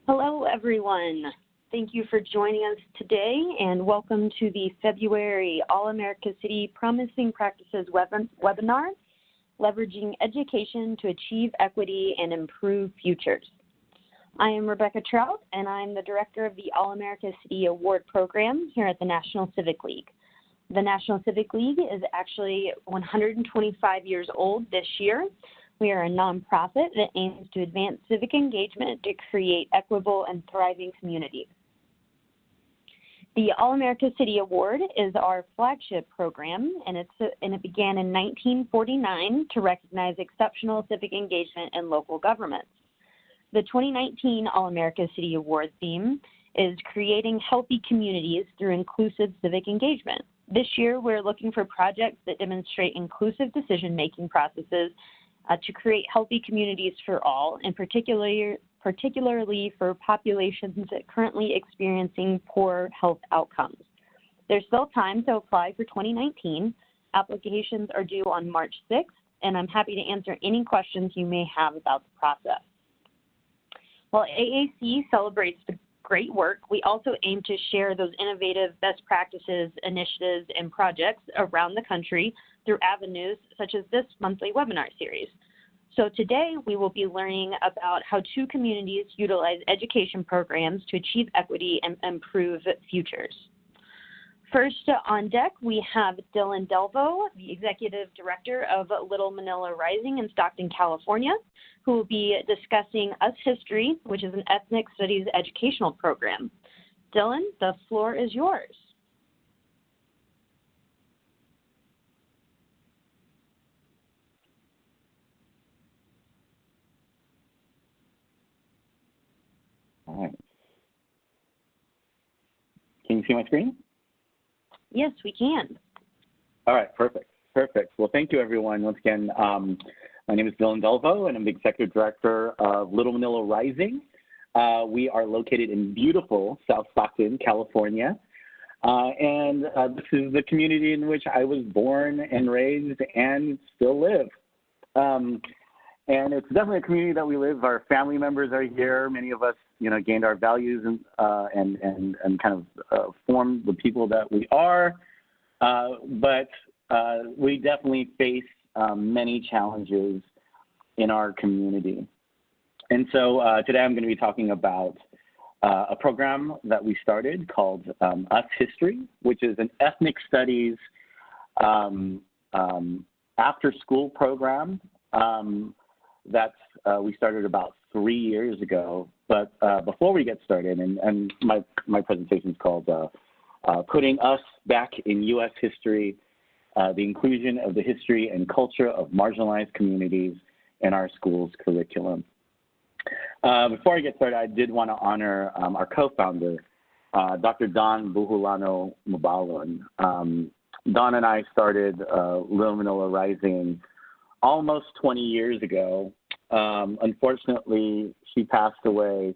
Hello, everyone. Thank you for joining us today, and welcome to the February All-America City Promising Practices webinar, Leveraging Education to Achieve Equity and Improve Futures. I am Rebecca Trout, and I'm the Director of the All-America City Award Program here at the National Civic League. The National Civic League is actually 125 years old this year. We are a nonprofit that aims to advance civic engagement to create equitable and thriving communities. The All-America City Award is our flagship program, and it began in 1949 to recognize exceptional civic engagement in local governments. The 2019 All-America City Award theme is creating healthy communities through inclusive civic engagement. This year, we're looking for projects that demonstrate inclusive decision-making processes to create healthy communities for all, and particularly for populations that currently experiencing poor health outcomes. There's still time to apply for 2019. Applications are due on March 6th, and I'm happy to answer any questions you may have about the process. While AAC celebrates the great work, we also aim to share those innovative best practices, initiatives, and projects around the country through avenues such as this monthly webinar series. So today we will be learning about how two communities utilize education programs to achieve equity and improve futures. First on deck, we have Dylan Delvo, the Executive Director of Little Manila Rising in Stockton, California, who will be discussing US History, which is an ethnic studies educational program. Dylan, the floor is yours. All right. Can you see my screen? Yes, we can. All right, perfect. Well, thank you, everyone. Once again, my name is Dylan Delvo, and I'm the Executive Director of Little Manila Rising. We are located in beautiful South Stockton, California. This is the community in which I was born and raised and still live. And it's definitely a community that we live. Our family members are here. Many of us, gained our values and kind of formed the people that we are. But we definitely face many challenges in our community. And so today I'm going to be talking about a program that we started called US History, which is an ethnic studies after-school program that we started about 3 years ago. But before we get started, and my presentation is called Putting Us Back in US History, the inclusion of the history and culture of marginalized communities in our school's curriculum. Before I get started, I did want to honor our co-founder, Dr. Don Buhulano Mabalon. Don and I started Little Manila Rising almost 20 years ago. Unfortunately, she passed away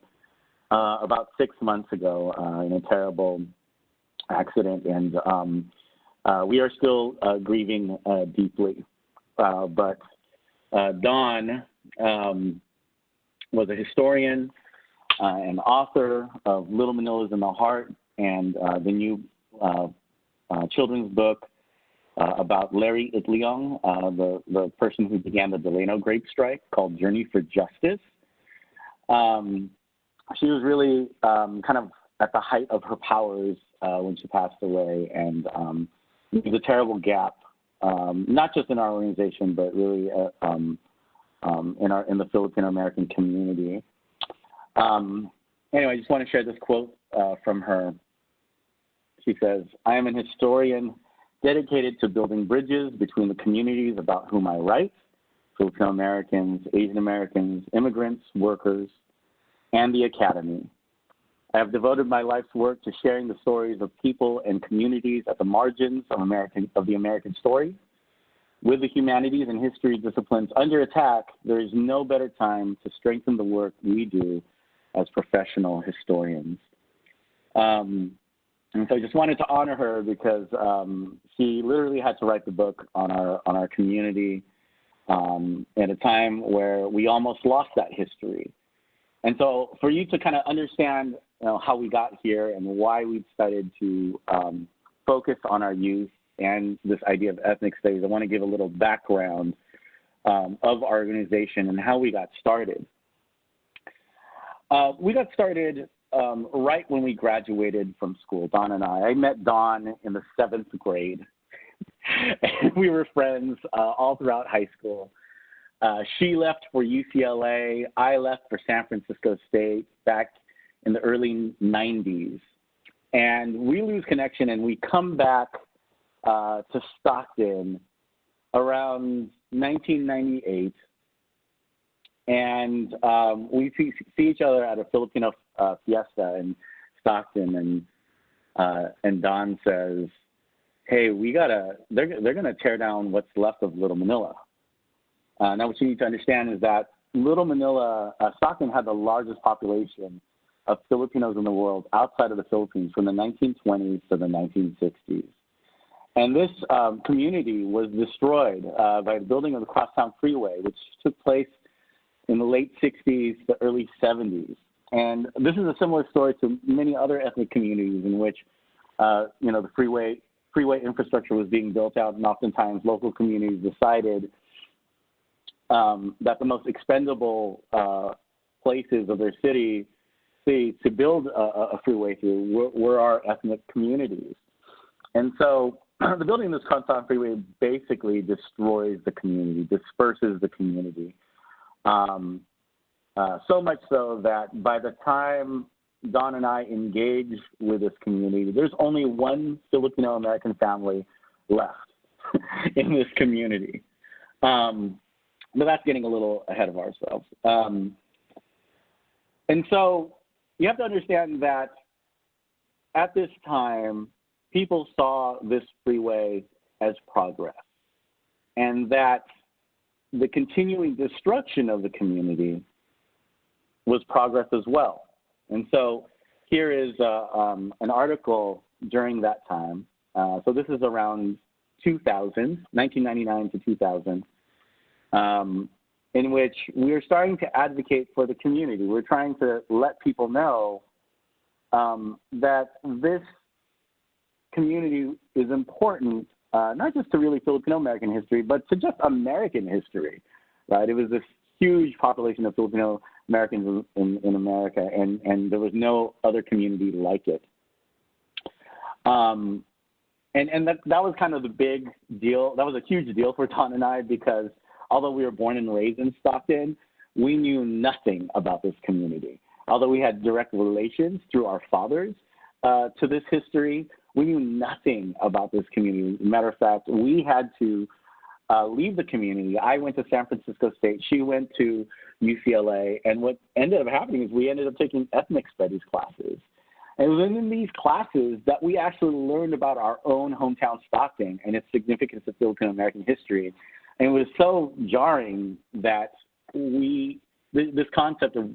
about 6 months ago in a terrible accident, and we are still grieving deeply. But Dawn was a historian and author of Little Manila's in the Heart and the new children's book about Larry Itliong, the person who began the Delano grape strike, called Journey for Justice. She was really kind of at the height of her powers when she passed away, and it was a terrible gap, not just in our organization, but really in the Filipino American community. Anyway, I just want to share this quote from her. She says, "I am an historian dedicated to building bridges between the communities about whom I write, Filipino Americans, Asian Americans, immigrants, workers, and the Academy. I have devoted my life's work to sharing the stories of people and communities at the margins of the American story. With the humanities and history disciplines under attack, there is no better time to strengthen the work we do as professional historians." And so I just wanted to honor her because she literally had to write the book on our community at a time where we almost lost that history. And so for you to kind of understand how we got here and why we decided to focus on our youth and this idea of ethnic studies, I want to give a little background of our organization and how we got started. We got started right when we graduated from school, Dawn and I. I met Dawn in the 7th grade. And we were friends all throughout high school. She left for UCLA. I left for San Francisco State back in the early 90s. And we lose connection and we come back to Stockton around 1998. And we see each other at a Filipino fiesta in Stockton. And Dawn says, hey, they're gonna tear down what's left of Little Manila. Now what you need to understand is that Little Manila, Stockton had the largest population of Filipinos in the world outside of the Philippines from the 1920s to the 1960s. And this community was destroyed by the building of the Crosstown Freeway, which took place in the late 60s to early 70s. And this is a similar story to many other ethnic communities in which, the freeway infrastructure was being built out, and oftentimes local communities decided that the most expendable places of their city to build a freeway through were our ethnic communities. And so the building of this Crosstown Freeway basically destroys the community, disperses the community. So much so that by the time Dawn and I engage with this community, there's only one Filipino-American family left in this community. But that's getting a little ahead of ourselves. And so you have to understand that at this time, people saw this freeway as progress, and that the continuing destruction of the community was progress as well. And so here is an article during that time. So this is around 2000, 1999 to 2000, in which we are starting to advocate for the community. We're trying to let people know that this community is important, not just to really Filipino-American history, but to just American history, right? It was this huge population of Filipino Americans in America, and there was no other community like it. And that was kind of the big deal. That was a huge deal for Dawn and I, because although we were born and raised in Stockton, we knew nothing about this community. Although we had direct relations through our fathers to this history, we knew nothing about this community. Matter of fact, we had to leave the community. I went to San Francisco State. She went to UCLA. And what ended up happening is we ended up taking ethnic studies classes. And it was in these classes that we actually learned about our own hometown Stockton and its significance to Filipino-American history. And it was so jarring that this concept of,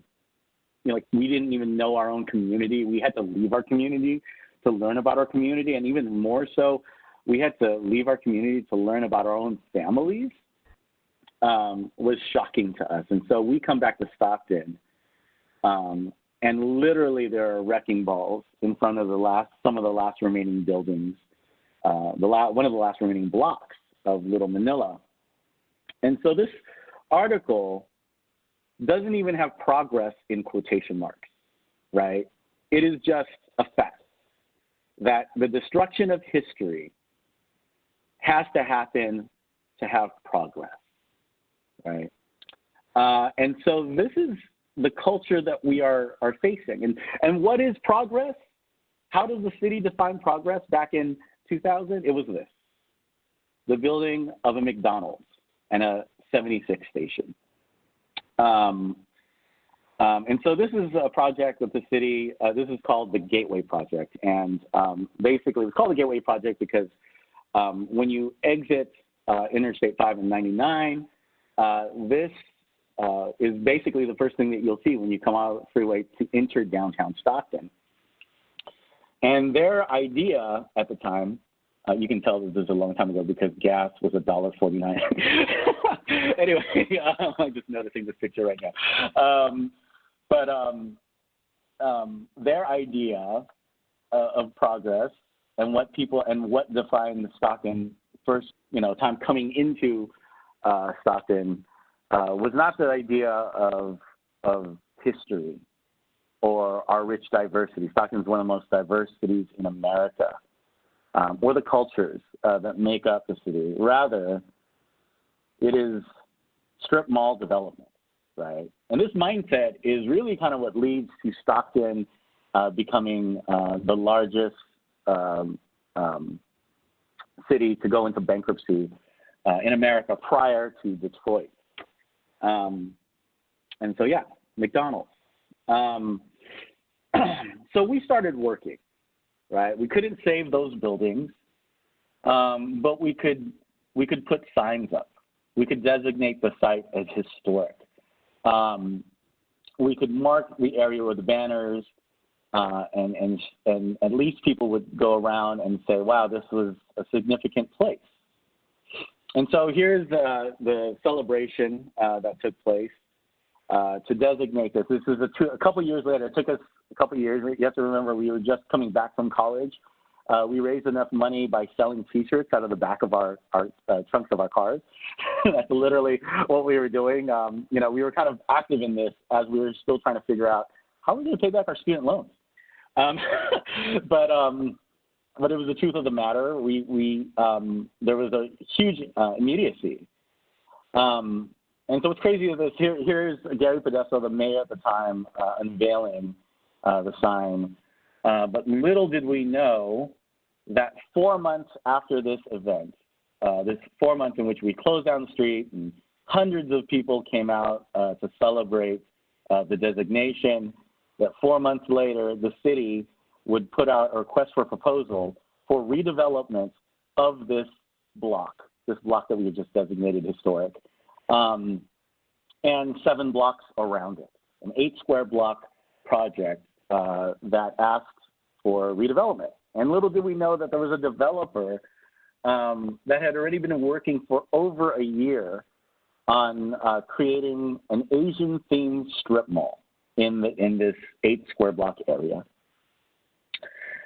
we didn't even know our own community. We had to leave our community to learn about our community. And even more so, we had to leave our community to learn about our own families, was shocking to us. And so we come back to Stockton, and literally there are wrecking balls in front of some of the last remaining buildings, one of the last remaining blocks of Little Manila. And so this article doesn't even have progress in quotation marks, right? It is just a fact that the destruction of history has to happen to have progress, right? And so this is the culture that we are facing. And what is progress? How does the city define progress back in 2000? It was this: the building of a McDonald's and a 76 station. And so this is a project that the city, this is called the Gateway Project. And basically, it's called the Gateway Project because when you exit Interstate 5 and 99, this is basically the first thing that you'll see when you come out of the freeway to enter downtown Stockton. And their idea at the time, you can tell that this is a long time ago because gas was $1.49. Anyway, I'm just noticing this picture right now. But their idea of progress and what defined Stockton first, time coming into Stockton was not the idea of history or our rich diversity. Stockton is one of the most diverse cities in America, or the cultures that make up the city. Rather, it is strip mall development, right? And this mindset is really kind of what leads to Stockton becoming the largest city to go into bankruptcy in America prior to Detroit. And so, yeah, McDonald's. So we started working, right? We couldn't save those buildings, but we could put signs up. We could designate the site as historic. We could mark the area with the banners, and at least people would go around and say, wow, this was a significant place. And so here's the celebration that took place to designate this. This is a couple years later. It took us a couple years. You have to remember, we were just coming back from college. We raised enough money by selling T-shirts out of the back of our trunks of our cars. That's literally what we were doing. We were kind of active in this as we were still trying to figure out how we're going to pay back our student loans. But it was the truth of the matter. There was a huge immediacy. And so what's crazy is this. Here's Gary Podesta, the mayor at the time, unveiling the sign. But little did we know that 4 months after this event, this 4 months in which we closed down the street and hundreds of people came out to celebrate the designation, that 4 months later, the city would put out a request for proposal for redevelopment of this block that we had just designated historic, and 7 blocks around it, an 8-square block project that asked for redevelopment. And little did we know that there was a developer that had already been working for over a year on creating an Asian-themed strip mall in this 8-square block area.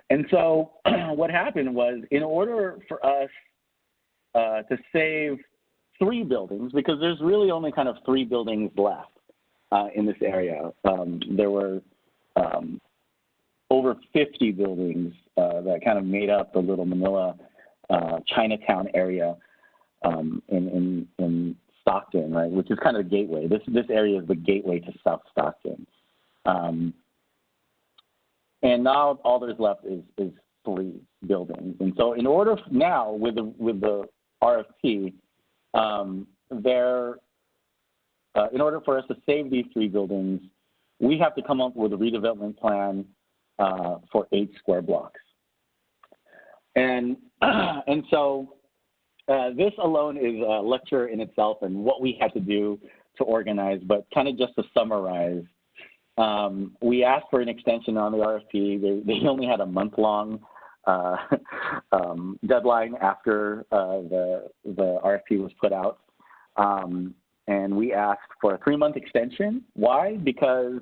And so what happened was, in order for us to save 3 buildings, because there's really only kind of 3 buildings left in this area. There were over 50 buildings that kind of made up the Little Manila Chinatown area in Stockton, right, which is kind of the gateway. This area is the gateway to South Stockton. And now all there's left is 3 buildings. And so in order now with the RFP, in order for us to save these 3 buildings, we have to come up with a redevelopment plan for 8 square blocks. And so this alone is a lecture in itself and what we had to do to organize, but kind of just to summarize, we asked for an extension on the RFP. They only had a month-long deadline after the RFP was put out. And we asked for a 3-month extension. Why? Because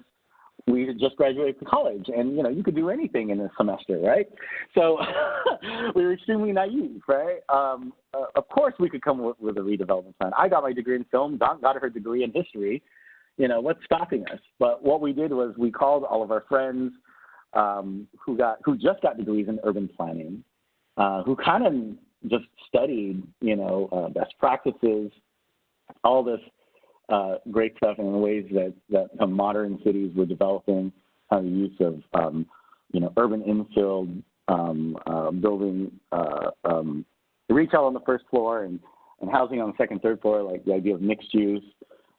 we had just graduated from college, and you could do anything in a semester, right? So we were extremely naive, right? Of course, we could come with a redevelopment plan. I got my degree in film. Dawn got her degree in history. What's stopping us? But what we did was we called all of our friends who just got degrees in urban planning, who kind of just studied, best practices, all this great stuff in the ways that modern cities were developing, the use of, urban infill, building retail on the first floor and housing on the second, third floor, like the idea of mixed use,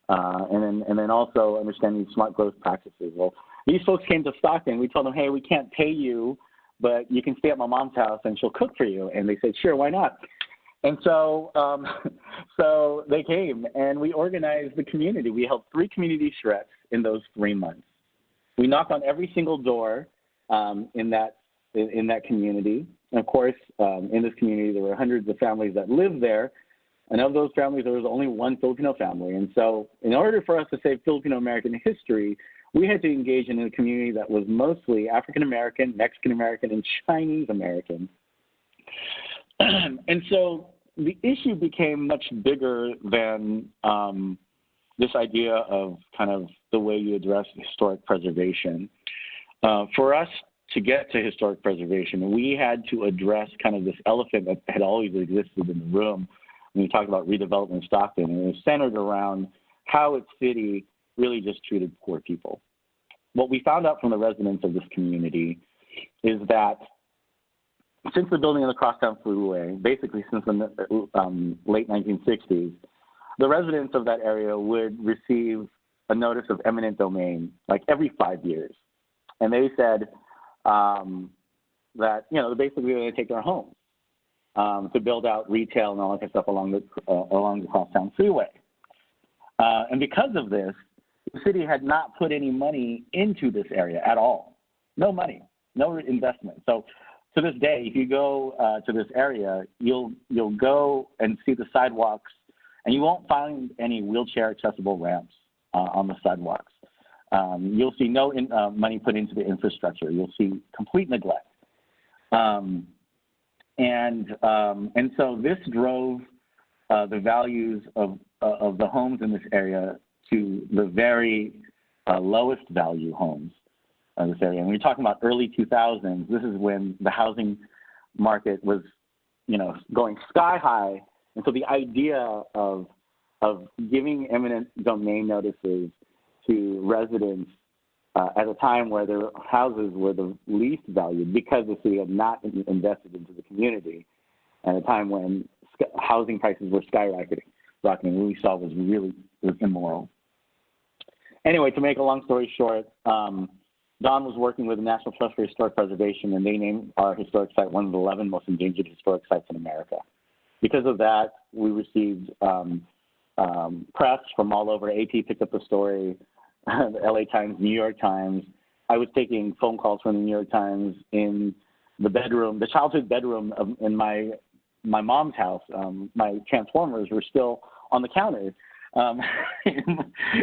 and then also understanding smart growth practices. Well, these folks came to Stockton. We told them, hey, we can't pay you, but you can stay at my mom's house and she'll cook for you. And they said, sure, why not? And so so they came, and we organized the community. We held 3 community shreks in those 3 months. We knocked on every single door in that community. And of course, in this community, there were hundreds of families that lived there. And of those families, there was only one Filipino family. And so in order for us to save Filipino-American history, we had to engage in a community that was mostly African American, Mexican American, and Chinese American. And so the issue became much bigger than this idea of kind of the way you address historic preservation. For us to get to historic preservation, we had to address kind of this elephant that had always existed in the room when we talk about redevelopment in Stockton, and it was centered around how its city really just treated poor people. What we found out from the residents of this community is that since the building of the Crosstown Freeway, basically since the late 1960s, the residents of that area would receive a notice of eminent domain like every 5 years. And they said that, you know, basically they take their homes to build out retail and all that kind of stuff along the Crosstown Freeway. And because of this, the city had not put any money into this area at all. No money, no investment. So to this day, if you go to this area, you'll go and see the sidewalks, and you won't find any wheelchair accessible ramps on the sidewalks. You'll see no money put into the infrastructure. You'll see complete neglect. And so this drove the values of the homes in this area to the very lowest value homes in this area. And we're talking about early 2000s. This is when the housing market was, you know, going sky high. And so the idea of giving eminent domain notices to residents at a time where their houses were the least valued because the city had not invested into the community, at a time when housing prices were skyrocketing, what we saw was immoral. Anyway, to make a long story short, Don was working with the National Trust for Historic Preservation, and they named our historic site one of the 11 most endangered historic sites in America. Because of that, we received press from all over. AP picked up the story, the LA Times, New York Times. I was taking phone calls from the New York Times in the bedroom, the childhood bedroom in my mom's house. My Transformers were still on the counter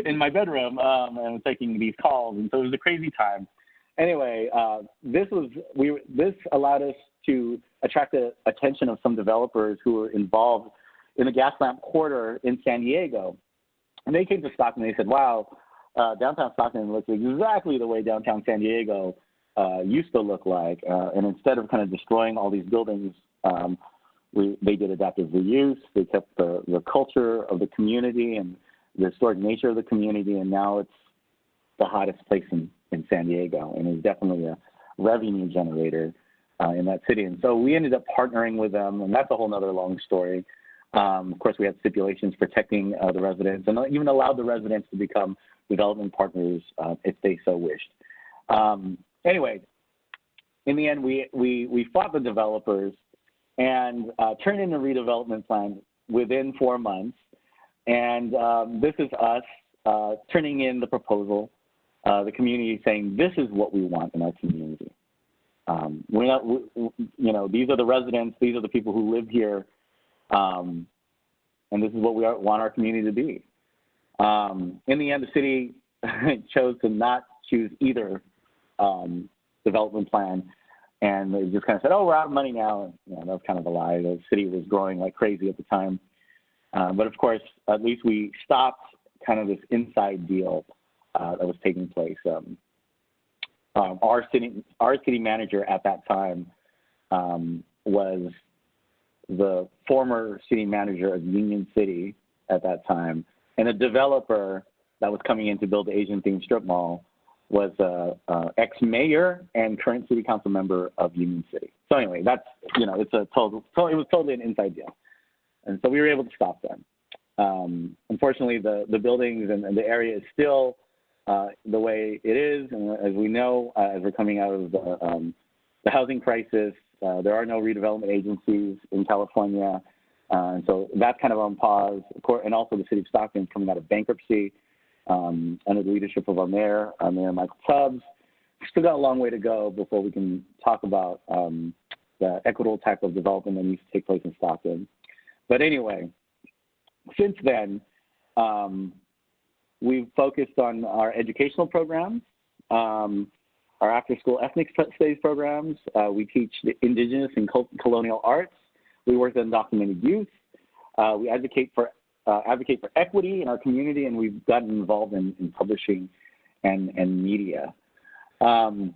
in my bedroom, and I was taking these calls, and so it was a crazy time. Anyway, this allowed us to attract the attention of some developers who were involved in the Gaslamp Quarter in San Diego. And they came to Stockton and they said, wow, downtown Stockton looks exactly the way downtown San Diego used to look like. And instead of kind of destroying all these buildings, they did adaptive reuse. They kept the culture of the community and the historic nature of the community. And now it's the hottest place in San Diego, and is definitely a revenue generator in that city. And so we ended up partnering with them, and that's a whole nother long story. Of course, we had stipulations protecting the residents, and even allowed the residents to become development partners if they so wished. Anyway, in the end, we fought the developers and turned in a redevelopment plan within 4 months. And this is us turning in the proposal, the community saying, this is what we want in our community. We're not, you know, these are the residents, these are the people who live here, and this is what we want our community to be. In the end, the city chose to not choose either development plan, and they just kind of said, oh, we're out of money now. And, you know, that was kind of a lie. The city was growing like crazy at the time. But of course, at least we stopped kind of this inside deal that was taking place. Our city manager at that time was the former city manager of Union City at that time, and a developer that was coming in to build the Asian-themed strip mall was ex-mayor and current city council member of Union City. So anyway, that's, you know, it was totally an inside deal, and so we were able to stop them. Unfortunately, the buildings and the area is still the way it is, and as we know, as we're coming out of the housing crisis, there are no redevelopment agencies in California, and so that's kind of on pause. Of course, and also the city of Stockton is coming out of bankruptcy under the leadership of our mayor, Michael Tubbs. Still got a long way to go before we can talk about the equitable type of development that needs to take place in Stockton. But anyway, since then, we've focused on our educational programs. our after-school ethnic studies programs. We teach the indigenous and colonial arts. We work with undocumented youth. We advocate for equity in our community, and we've gotten involved in publishing and media. So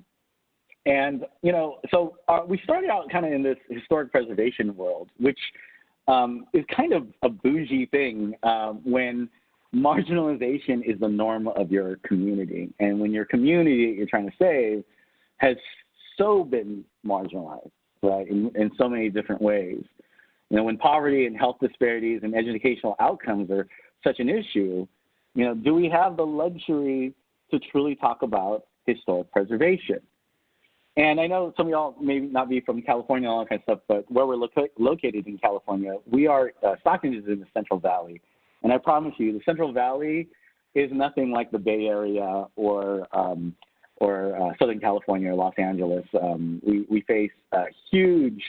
we started out kind of in this historic preservation world, which is kind of a bougie thing when marginalization is the norm of your community. And when your community that you're trying to save has so been marginalized, right, in so many different ways. When poverty and health disparities and educational outcomes are such an issue, do we have the luxury to truly talk about historic preservation? And I know some of y'all may not be from California and all that kind of stuff, but where we're located in California, we are, Stockton is in the Central Valley. And I promise you, the Central Valley is nothing like the Bay Area or Southern California or Los Angeles. We face huge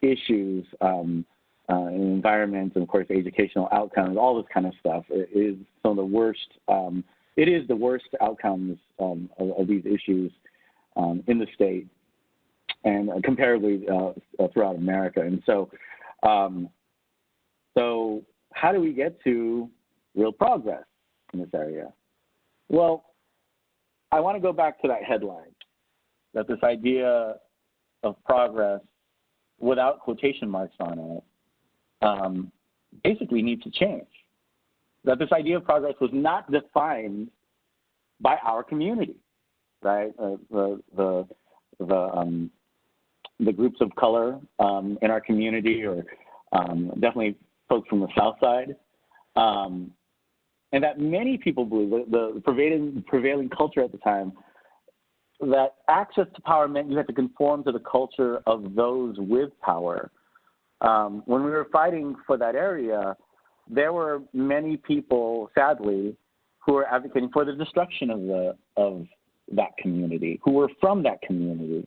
issues in environment and, of course, educational outcomes, all this kind of stuff. It is some of the worst. It is the worst outcomes of these issues in the state and comparably throughout America. And so how do we get to real progress in this area? Well, I want to go back to that headline, that this idea of progress without quotation marks on it basically needs to change. That this idea of progress was not defined by our community, right? The groups of color in our community, or definitely folks from the South Side, and that many people believe, the prevailing culture at the time, that access to power meant you had to conform to the culture of those with power. When we were fighting for that area, there were many people, sadly, who were advocating for the destruction of that community, who were from that community,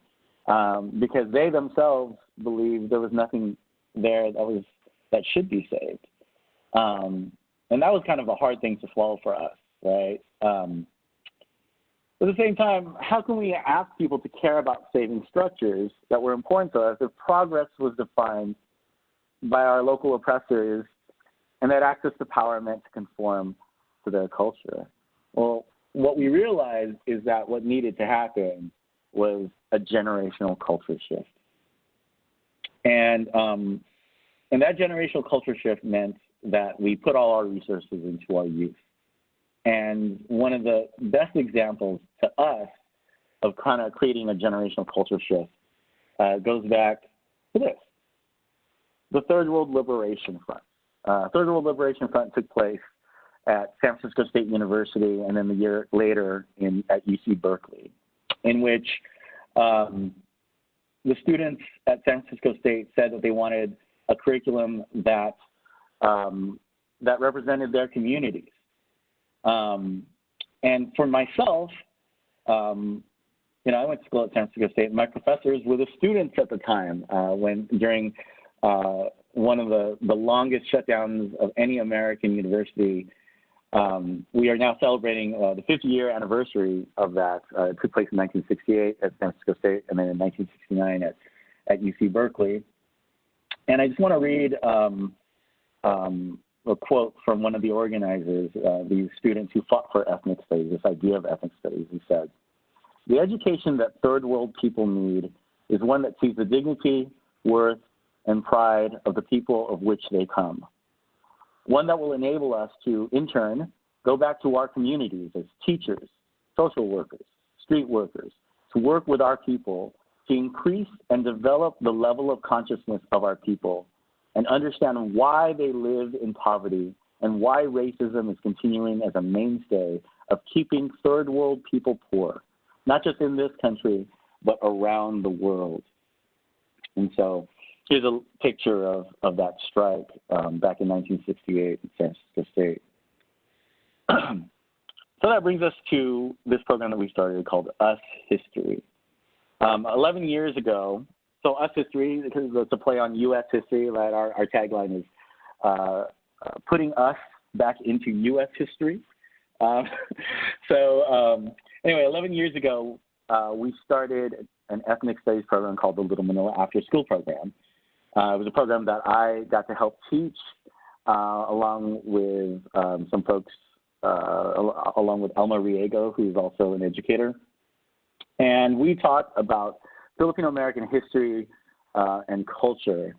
because they themselves believed there was nothing there that should be saved. And that was kind of a hard thing to swallow for us, right? At the same time, how can we ask people to care about saving structures that were important to us if progress was defined by our local oppressors and that access to power meant to conform to their culture? Well, what we realized is that what needed to happen was a generational culture shift. And that generational culture shift meant that we put all our resources into our youth. And one of the best examples to us of kind of creating a generational culture shift goes back to this: the Third World Liberation Front. Third World Liberation Front took place at San Francisco State University, and then the year later at UC Berkeley, in which the students at San Francisco State said that they wanted a curriculum that represented their communities. And for myself, I went to school at San Francisco State. My professors were the students at the time during one of the longest shutdowns of any American university. We are now celebrating the 50-year anniversary of that. It took place in 1968 at San Francisco State, and then in 1969 at UC Berkeley. And I just want to read a quote from one of the organizers, these students who fought for ethnic studies, this idea of ethnic studies. He said, "The education that third world people need is one that sees the dignity, worth, and pride of the people of which they come. One that will enable us to, in turn, go back to our communities as teachers, social workers, street workers, to work with our people to increase and develop the level of consciousness of our people and understand why they live in poverty and why racism is continuing as a mainstay of keeping third world people poor, not just in this country, but around the world." And so here's a picture of that strike back in 1968 at San Francisco State. So that brings us to this program that we started called Us History. 11 years ago, so Us History, because it's a play on U.S. history, right? Our tagline is putting us back into U.S. history. So Anyway, 11 years ago, we started an ethnic studies program called the Little Manila After School Program. It was a program that I got to help teach along with some folks, along with Elma Riego, who's also an educator. And we taught about Filipino-American history and culture.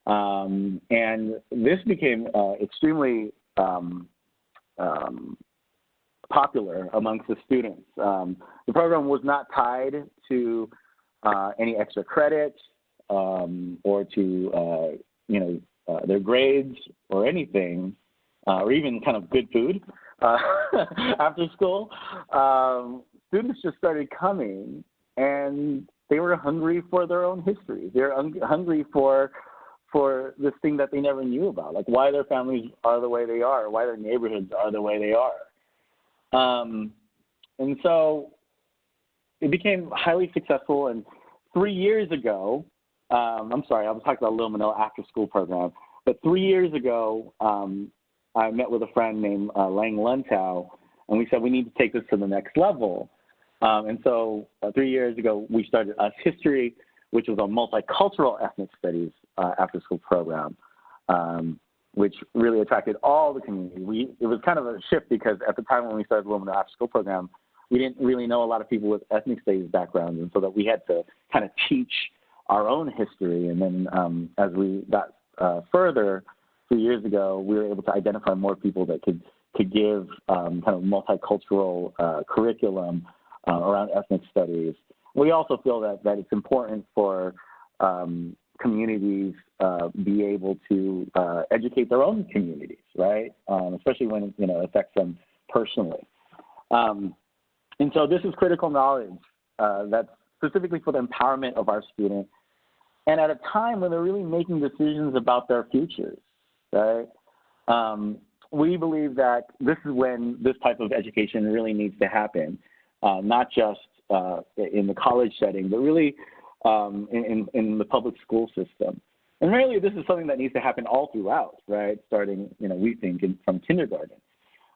And this became extremely popular amongst the students. The program was not tied to any extra credit or to their grades or anything, or even kind of good food after school. Students just started coming, and they were hungry for their own history. They're hungry for this thing that they never knew about, like why their families are the way they are, why their neighborhoods are the way they are. And so it became highly successful. And 3 years ago, I'm sorry, I was talking about Little Manila After School Program, but 3 years ago, I met with a friend named Lang Luntao, and we said we need to take this to the next level. And so 3 years ago, we started US History, which was a multicultural ethnic studies after school program, which really attracted all the community. It was kind of a shift because at the time when we started the Little Manila After School Program, we didn't really know a lot of people with ethnic studies backgrounds, and so that we had to kind of teach our own history. And then as we got further, 3 years ago, we were able to identify more people that could give kind of multicultural curriculum around ethnic studies. We also feel that it's important for communities be able to educate their own communities, right? Especially when it affects them personally. And so this is critical knowledge that's specifically for the empowerment of our students, and at a time when they're really making decisions about their futures, right? We believe that this is when this type of education really needs to happen, not just in the college setting, but really in the public school system. And really, this is something that needs to happen all throughout, right? Starting, we think, from kindergarten.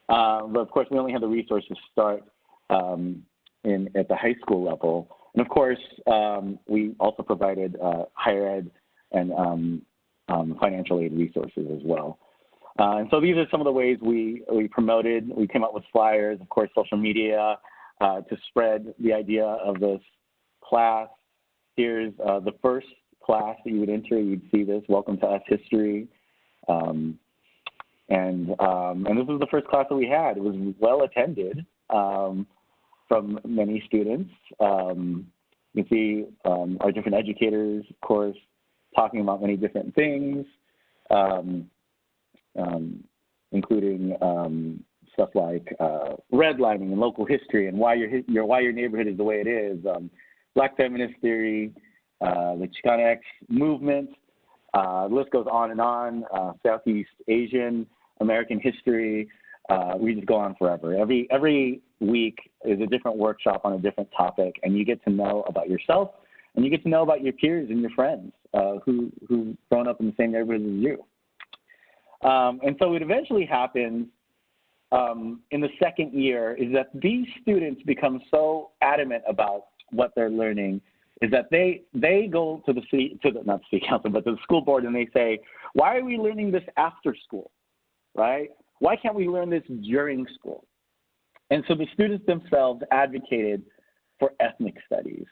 But of course, we only have the resources to start at the high school level. And of course, we also provided higher ed and financial aid resources as well. And so these are some of the ways we promoted. We came up with flyers, of course, social media to spread the idea of this class. Here's the first class that you would enter. You'd see this, Welcome to US History. And this was the first class that we had. It was well attended from many students. You can see our different educators, of course, talking about many different things, including stuff like redlining and local history and why your neighborhood is the way it is, Black feminist theory, the Chicanx movement. The list goes on and on. Southeast Asian American history. We just go on forever. Every week is a different workshop on a different topic, and you get to know about yourself, and you get to know about your peers and your friends who've grown up in the same neighborhood as you. And so what eventually happens in the second year is that these students become so adamant about what they're learning is that they go to not the city council, but to the school board, and they say, why are we learning this after school, right? Why can't we learn this during school? And so the students themselves advocated for ethnic studies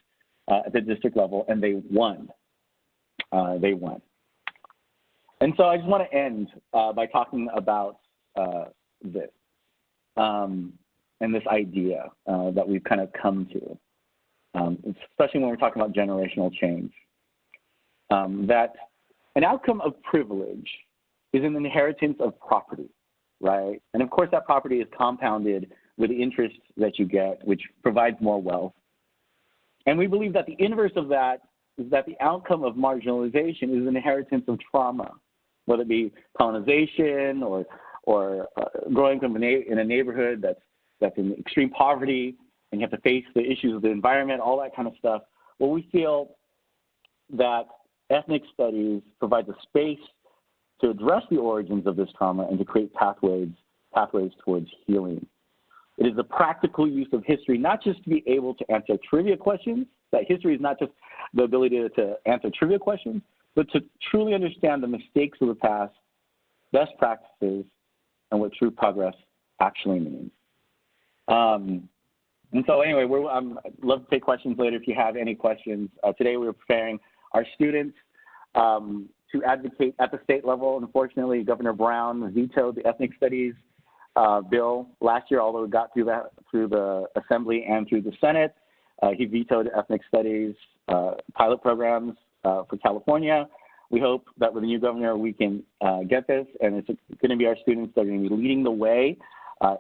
at the district level, and they won. They won. And so I just want to end by talking about this and this idea that we've kind of come to, especially when we're talking about generational change, that an outcome of privilege is an inheritance of property, right? And of course, that property is compounded with the interest that you get, which provides more wealth. And we believe that the inverse of that is that the outcome of marginalization is an inheritance of trauma, whether it be colonization or growing up in a neighborhood that's in extreme poverty, and you have to face the issues of the environment, all that kind of stuff. Well, we feel that ethnic studies provides a space to address the origins of this trauma and to create pathways towards healing. It is the practical use of history, not just to be able to answer trivia questions, that history is not just the ability to answer trivia questions, but to truly understand the mistakes of the past, best practices, and what true progress actually means. And so anyway, I'd love to take questions later if you have any questions. Today we're preparing our students to advocate at the state level. Unfortunately, Governor Brown vetoed the ethnic studies bill last year, although it got through the Assembly and through the Senate. He vetoed ethnic studies pilot programs for California. We hope that with the new governor we can get this, and it's going to be our students that are going to be leading the way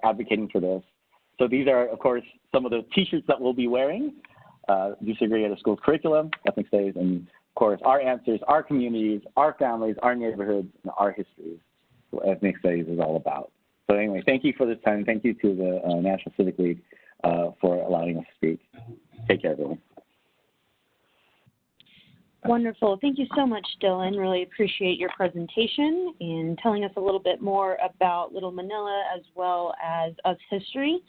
advocating for this. So these are, of course, some of the T-shirts that we'll be wearing. Disagree at a school's curriculum, ethnic studies, and of course our answers, our communities, our families, our neighborhoods, and our histories. What ethnic studies is all about. So anyway, thank you for this time. Thank you to the National Civic League for allowing us to speak. Take care, everyone. Wonderful. Thank you so much, Dylan. Really appreciate your presentation and telling us a little bit more about Little Manila as well as us history.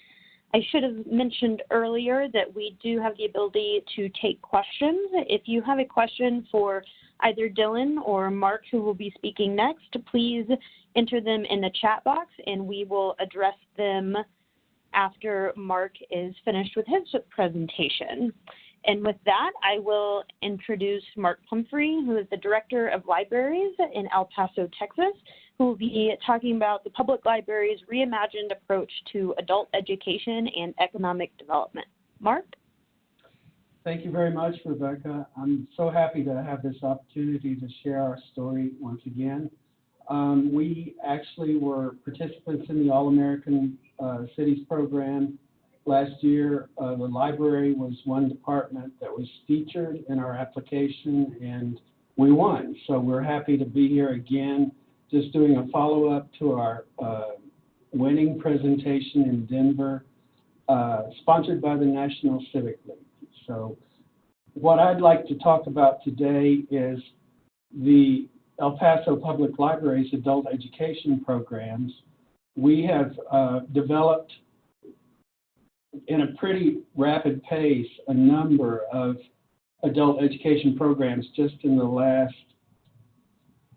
I should have mentioned earlier that we do have the ability to take questions. If you have a question for either Dylan or Mark, who will be speaking next, please enter them in the chat box and we will address them after Mark is finished with his presentation. And with that, I will introduce Mark Humphrey, who is the Director of Libraries in El Paso, Texas, who will be talking about the public library's reimagined approach to adult education and economic development. Mark? Thank you very much, Rebecca. I'm so happy to have this opportunity to share our story once again. We actually were participants in the All-American Cities program. Last year, the library was one department that was featured in our application, and we won. So we're happy to be here again, just doing a follow-up to our winning presentation in Denver, sponsored by the National Civic League. So what I'd like to talk about today is the El Paso Public Library's adult education programs. We have developed in a pretty rapid pace a number of adult education programs just in the last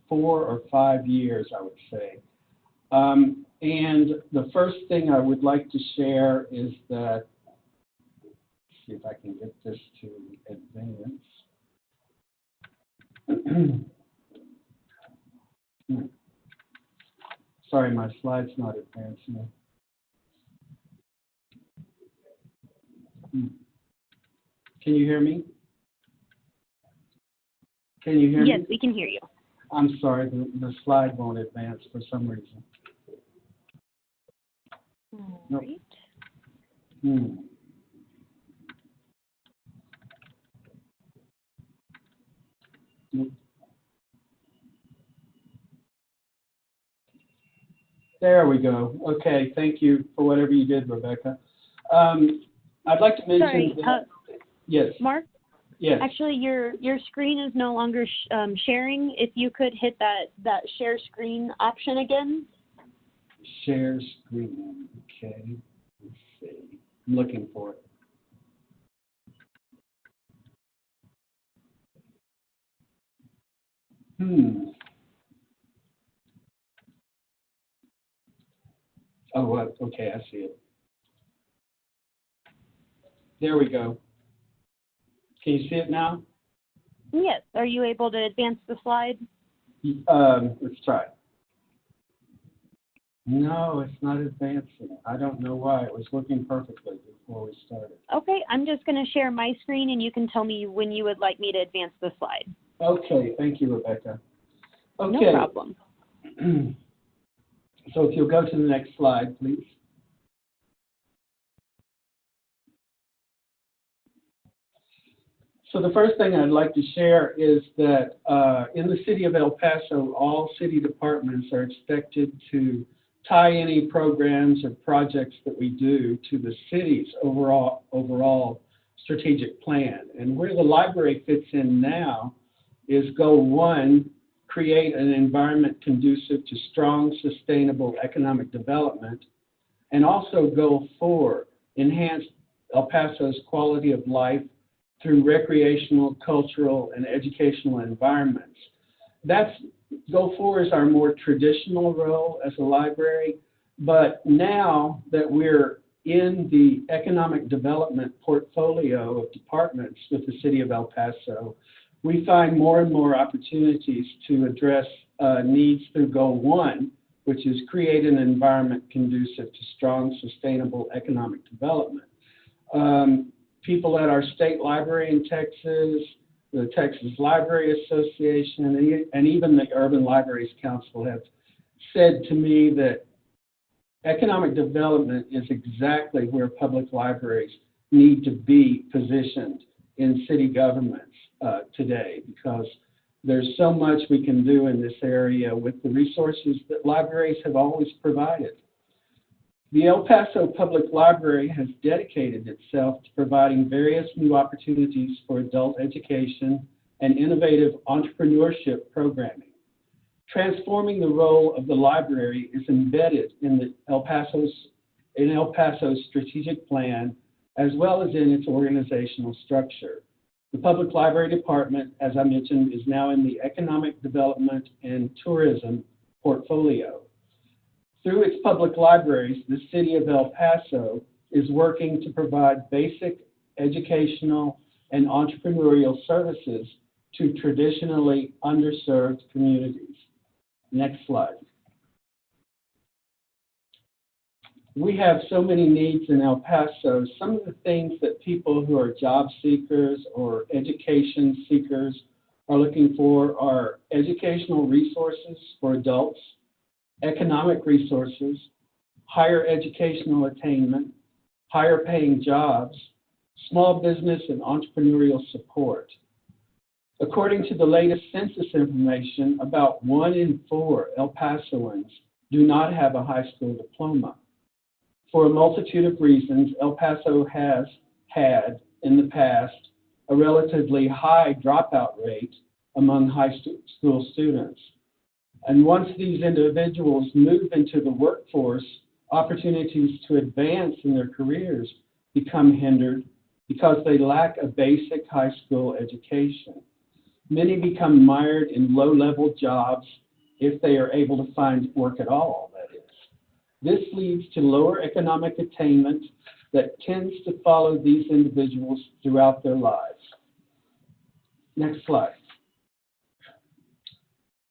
4 or 5 years, I would say. And the first thing I would like to share is that, see if I can get this to advance. Sorry, my slide's not advancing. Can you hear me? Can you hear me? Yes, we can hear you. I'm sorry, the slide won't advance for some reason. All Nope. right. Nope. There we go. Okay, thank you for whatever you did, Rebecca. I'd like to mention that, yes. Mark? Yes. Actually, your screen is no longer sharing. If you could hit that share screen option again. Share screen. Okay. Let's see. I'm looking for it. Oh, what? Okay, I see it. There we go. Can you see it now? Yes. Are you able to advance the slide? Let's try it. No, it's not advancing. I don't know why. It was working perfectly before we started. Okay, I'm just going to share my screen and you can tell me when you would like me to advance the slide. Okay, thank you, Rebecca. Okay. No problem. So if you'll go to the next slide, please. So the first thing I'd like to share is that in the city of El Paso, all city departments are expected to tie any programs or projects that we do to the city's overall strategic plan. And where the library fits in now is goal 1, create an environment conducive to strong, sustainable economic development. And also goal 4, enhance El Paso's quality of life through recreational, cultural, and educational environments. Goal 4 is our more traditional role as a library, but now that we're in the economic development portfolio of departments with the City of El Paso, we find more and more opportunities to address needs through Goal 1, which is create an environment conducive to strong, sustainable economic development. People at our state library in Texas, the Texas Library Association, and even the Urban Libraries Council have said to me that economic development is exactly where public libraries need to be positioned in city governments today, because there's so much we can do in this area with the resources that libraries have always provided. The El Paso Public Library has dedicated itself to providing various new opportunities for adult education and innovative entrepreneurship programming. Transforming the role of the library is embedded in El Paso's strategic plan, as well as in its organizational structure. The Public Library Department, as I mentioned, is now in the Economic Development and Tourism portfolio. Through its public libraries, the City of El Paso is working to provide basic educational and entrepreneurial services to traditionally underserved communities. Next slide. We have so many needs in El Paso. Some of the things that people who are job seekers or education seekers are looking for are educational resources for adults, economic resources, higher educational attainment, higher paying jobs, small business and entrepreneurial support. According to the latest census information, about 1 in 4 El Pasoans do not have a high school diploma. For a multitude of reasons, El Paso has had, in the past, a relatively high dropout rate among high school students. And once these individuals move into the workforce, opportunities to advance in their careers become hindered because they lack a basic high school education. Many become mired in low-level jobs if they are able to find work at all, that is. This leads to lower economic attainment that tends to follow these individuals throughout their lives. Next slide.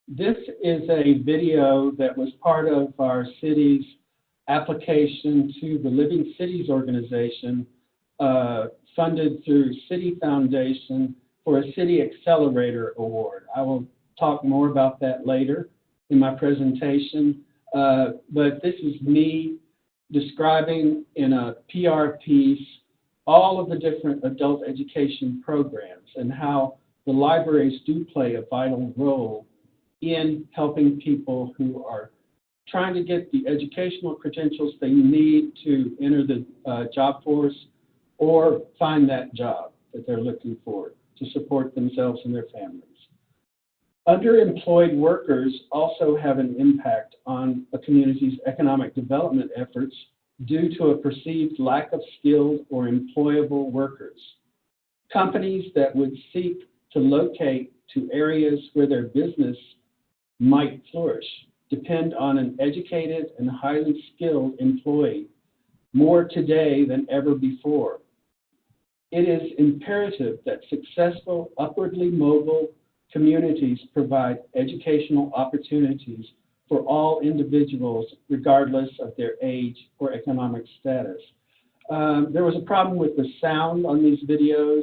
This is a video that was part of our city's application to the Living Cities organization, funded through City Foundation for a City Accelerator Award. I will talk more about that later in my presentation, but this is me describing in a PR piece all of the different adult education programs and how the libraries do play a vital role in helping people who are trying to get the educational credentials they need to enter the job force or find that job that they're looking for to support themselves and their families. Underemployed workers also have an impact on a community's economic development efforts due to a perceived lack of skilled or employable workers. Companies that would seek to locate to areas where their business might flourish depend on an educated and highly skilled employee more today than ever before. It is imperative that successful, upwardly mobile communities provide educational opportunities for all individuals, regardless of their age or economic status. There was a problem with the sound on these videos,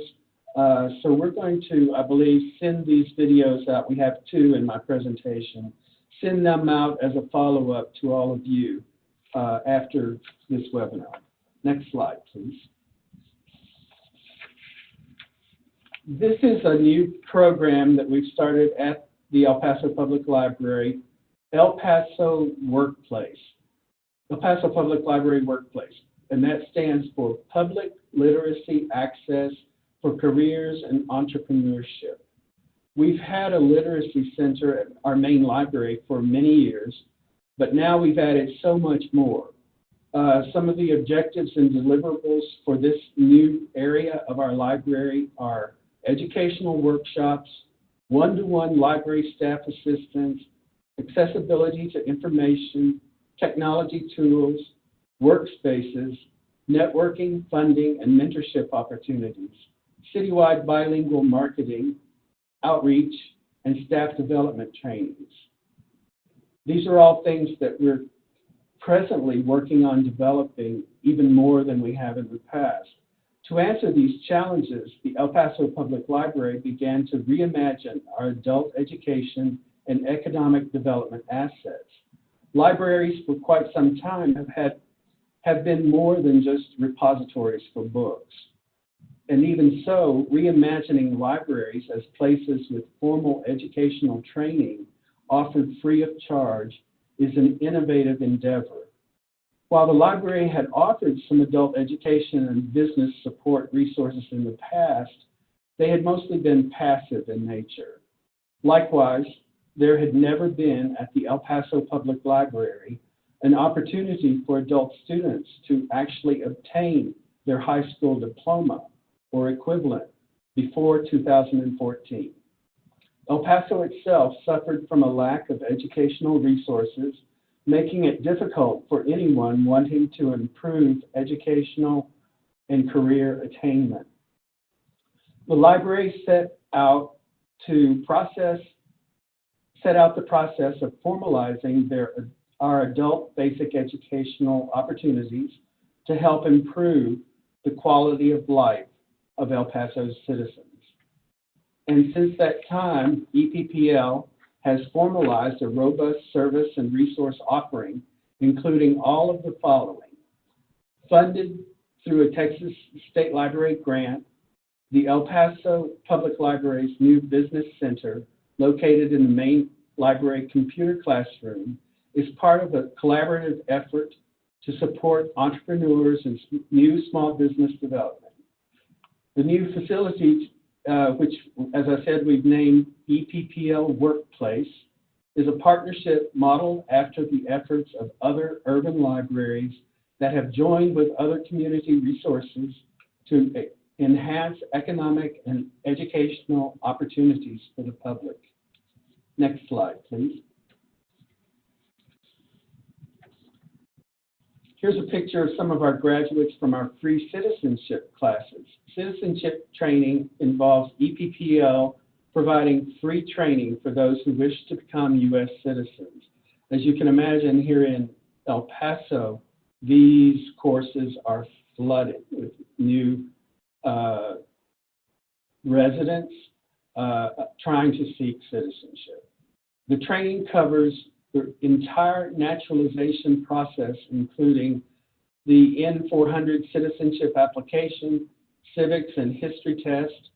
so we're going to, I believe, send these videos out. We have 2 in my presentation. Send them out as a follow-up to all of you after this webinar. Next slide, please. This is a new program that we've started at the El Paso Public Library, El Paso Workplace, El Paso Public Library Workplace, and that stands for Public Literacy Access for Careers and Entrepreneurship. We've had a literacy center at our main library for many years, but now we've added so much more. Some of the objectives and deliverables for this new area of our library are educational workshops, one-to-one library staff assistance, accessibility to information, technology tools, workspaces, networking, funding, and mentorship opportunities, citywide bilingual marketing, outreach, and staff development trainings. These are all things that we're presently working on developing even more than we have in the past. To answer these challenges, the El Paso Public Library began to reimagine our adult education and economic development assets. Libraries for quite some time have been more than just repositories for books. And even so, reimagining libraries as places with formal educational training offered free of charge is an innovative endeavor. While the library had offered some adult education and business support resources in the past, they had mostly been passive in nature. Likewise, there had never been at the El Paso Public Library an opportunity for adult students to actually obtain their high school diploma or equivalent before 2014. El Paso itself suffered from a lack of educational resources, making it difficult for anyone wanting to improve educational and career attainment. The library set out the process of formalizing our adult basic educational opportunities to help improve the quality of life of El Paso's citizens. And since that time, EPPL has formalized a robust service and resource offering, including all of the following. Funded through a Texas State Library grant, the El Paso Public Library's new business center, located in the main library computer classroom, is part of a collaborative effort to support entrepreneurs and new small business development. The new facility, which, as I said, we've named EPPL Workplace, is a partnership modeled after the efforts of other urban libraries that have joined with other community resources to enhance economic and educational opportunities for the public. Next slide, please. Here's a picture of some of our graduates from our free citizenship classes. Citizenship training involves EPPL providing free training for those who wish to become U.S. citizens. As you can imagine, here in El Paso, these courses are flooded with new residents trying to seek citizenship. The training covers the entire naturalization process, including the N400 citizenship application, civics and history test,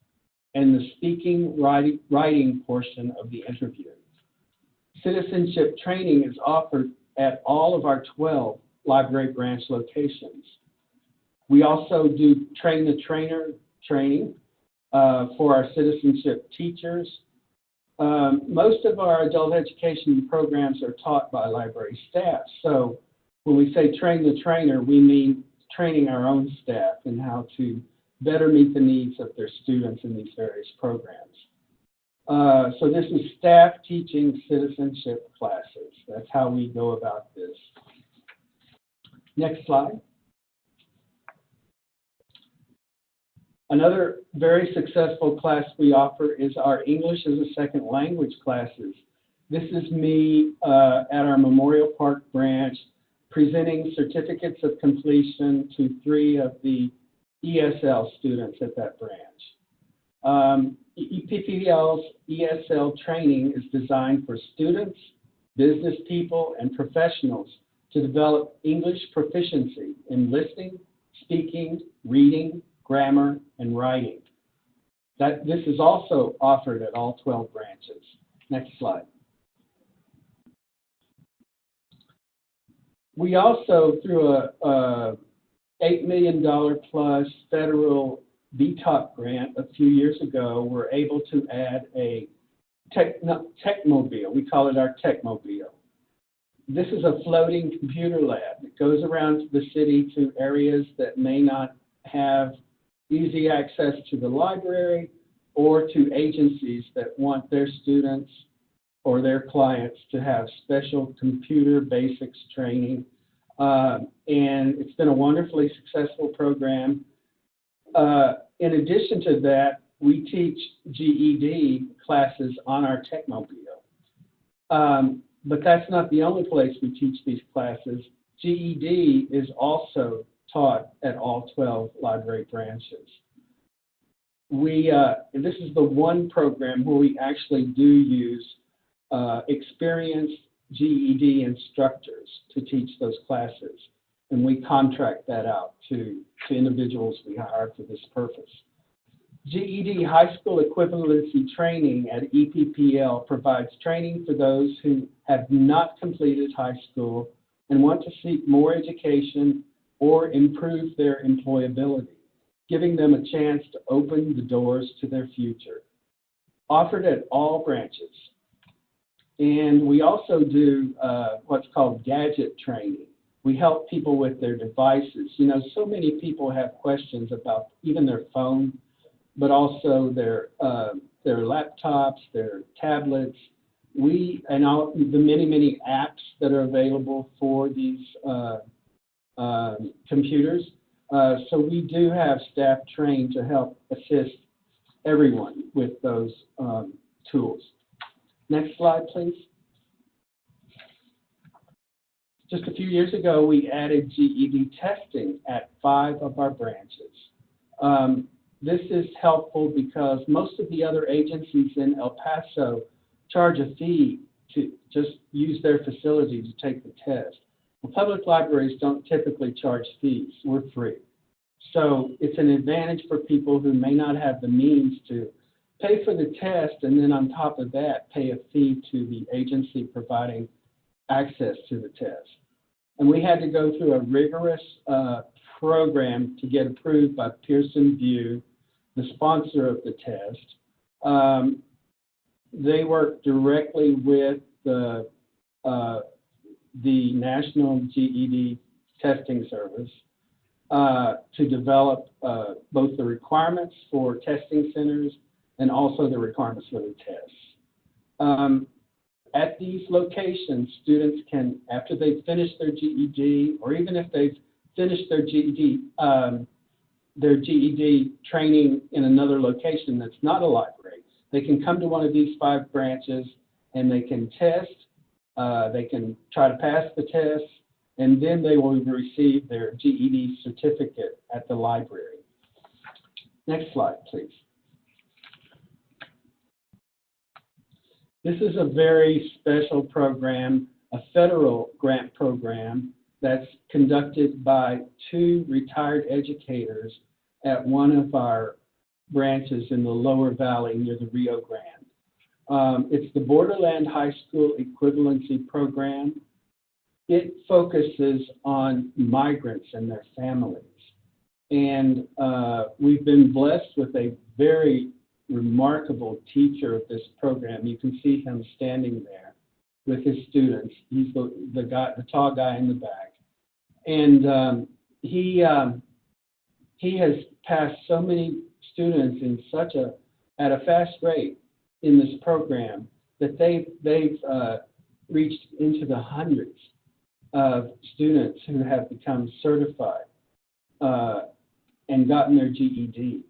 and the speaking writing portion of the interview. Citizenship training is offered at all of our 12 library branch locations. We also do train-the-trainer training for our citizenship teachers. Most of our adult education programs are taught by library staff. So when we say train the trainer, we mean training our own staff in how to better meet the needs of their students in these various programs. So this is staff teaching citizenship classes. That's how we go about this. Next slide. Another very successful class we offer is our English as a Second Language classes. This is me at our Memorial Park branch presenting certificates of completion to 3 of the ESL students at that branch. EPPL's ESL training is designed for students, business people, and professionals to develop English proficiency in listening, speaking, reading, grammar, and writing. This is also offered at all 12 branches. Next slide. We also, through a $8 million plus federal VTOP grant a few years ago, were able to add a techmobile. We call it our techmobile. This is a floating computer lab. It goes around to the city to areas that may not have easy access to the library or to agencies that want their students or their clients to have special computer basics training. And it's been a wonderfully successful program. In addition to that, we teach GED classes on our Techmobile. But that's not the only place we teach these classes. GED is also taught at all 12 library branches. This is the one program where we actually do use experienced GED instructors to teach those classes, and we contract that out to individuals we hire for this purpose. GED high school equivalency training at EPPL provides training for those who have not completed high school and want to seek more education or improve their employability, giving them a chance to open the doors to their future. Offered at all branches. And we also do what's called gadget training. We help people with their devices. You know, so many people have questions about even their phone, but also their laptops, their tablets. And all the many apps that are available for these computers. So we do have staff trained to help assist everyone with those tools. Next slide, please. Just a few years ago, we added GED testing at 5 of our branches. This is helpful because most of the other agencies in El Paso charge a fee to just use their facility to take the test. Well, public libraries don't typically charge fees. We're free. So it's an advantage for people who may not have the means to pay for the test and then on top of that pay a fee to the agency providing access to the test. And we had to go through a rigorous program to get approved by Pearson VUE, the sponsor of the test. They work directly with the National GED Testing Service to develop both the requirements for testing centers and also the requirements for the tests. At these locations, students can, after they've finished their GED, or even if they've finished their GED training in another location that's not a library, they can come to one of these 5 branches and they can test, they can try to pass the test, and then they will receive their GED certificate at the library. Next slide, please. This is a very special program, a federal grant program that's conducted by 2 retired educators at one of our branches in the Lower Valley near the Rio Grande. It's the Borderland High School Equivalency Program. It focuses on migrants and their families. And we've been blessed with a very remarkable teacher of this program. You can see him standing there with his students. He's the tall guy in the back. And he has passed so many students in at a fast rate in this program that they've reached into the hundreds of students who have become certified and gotten their GED.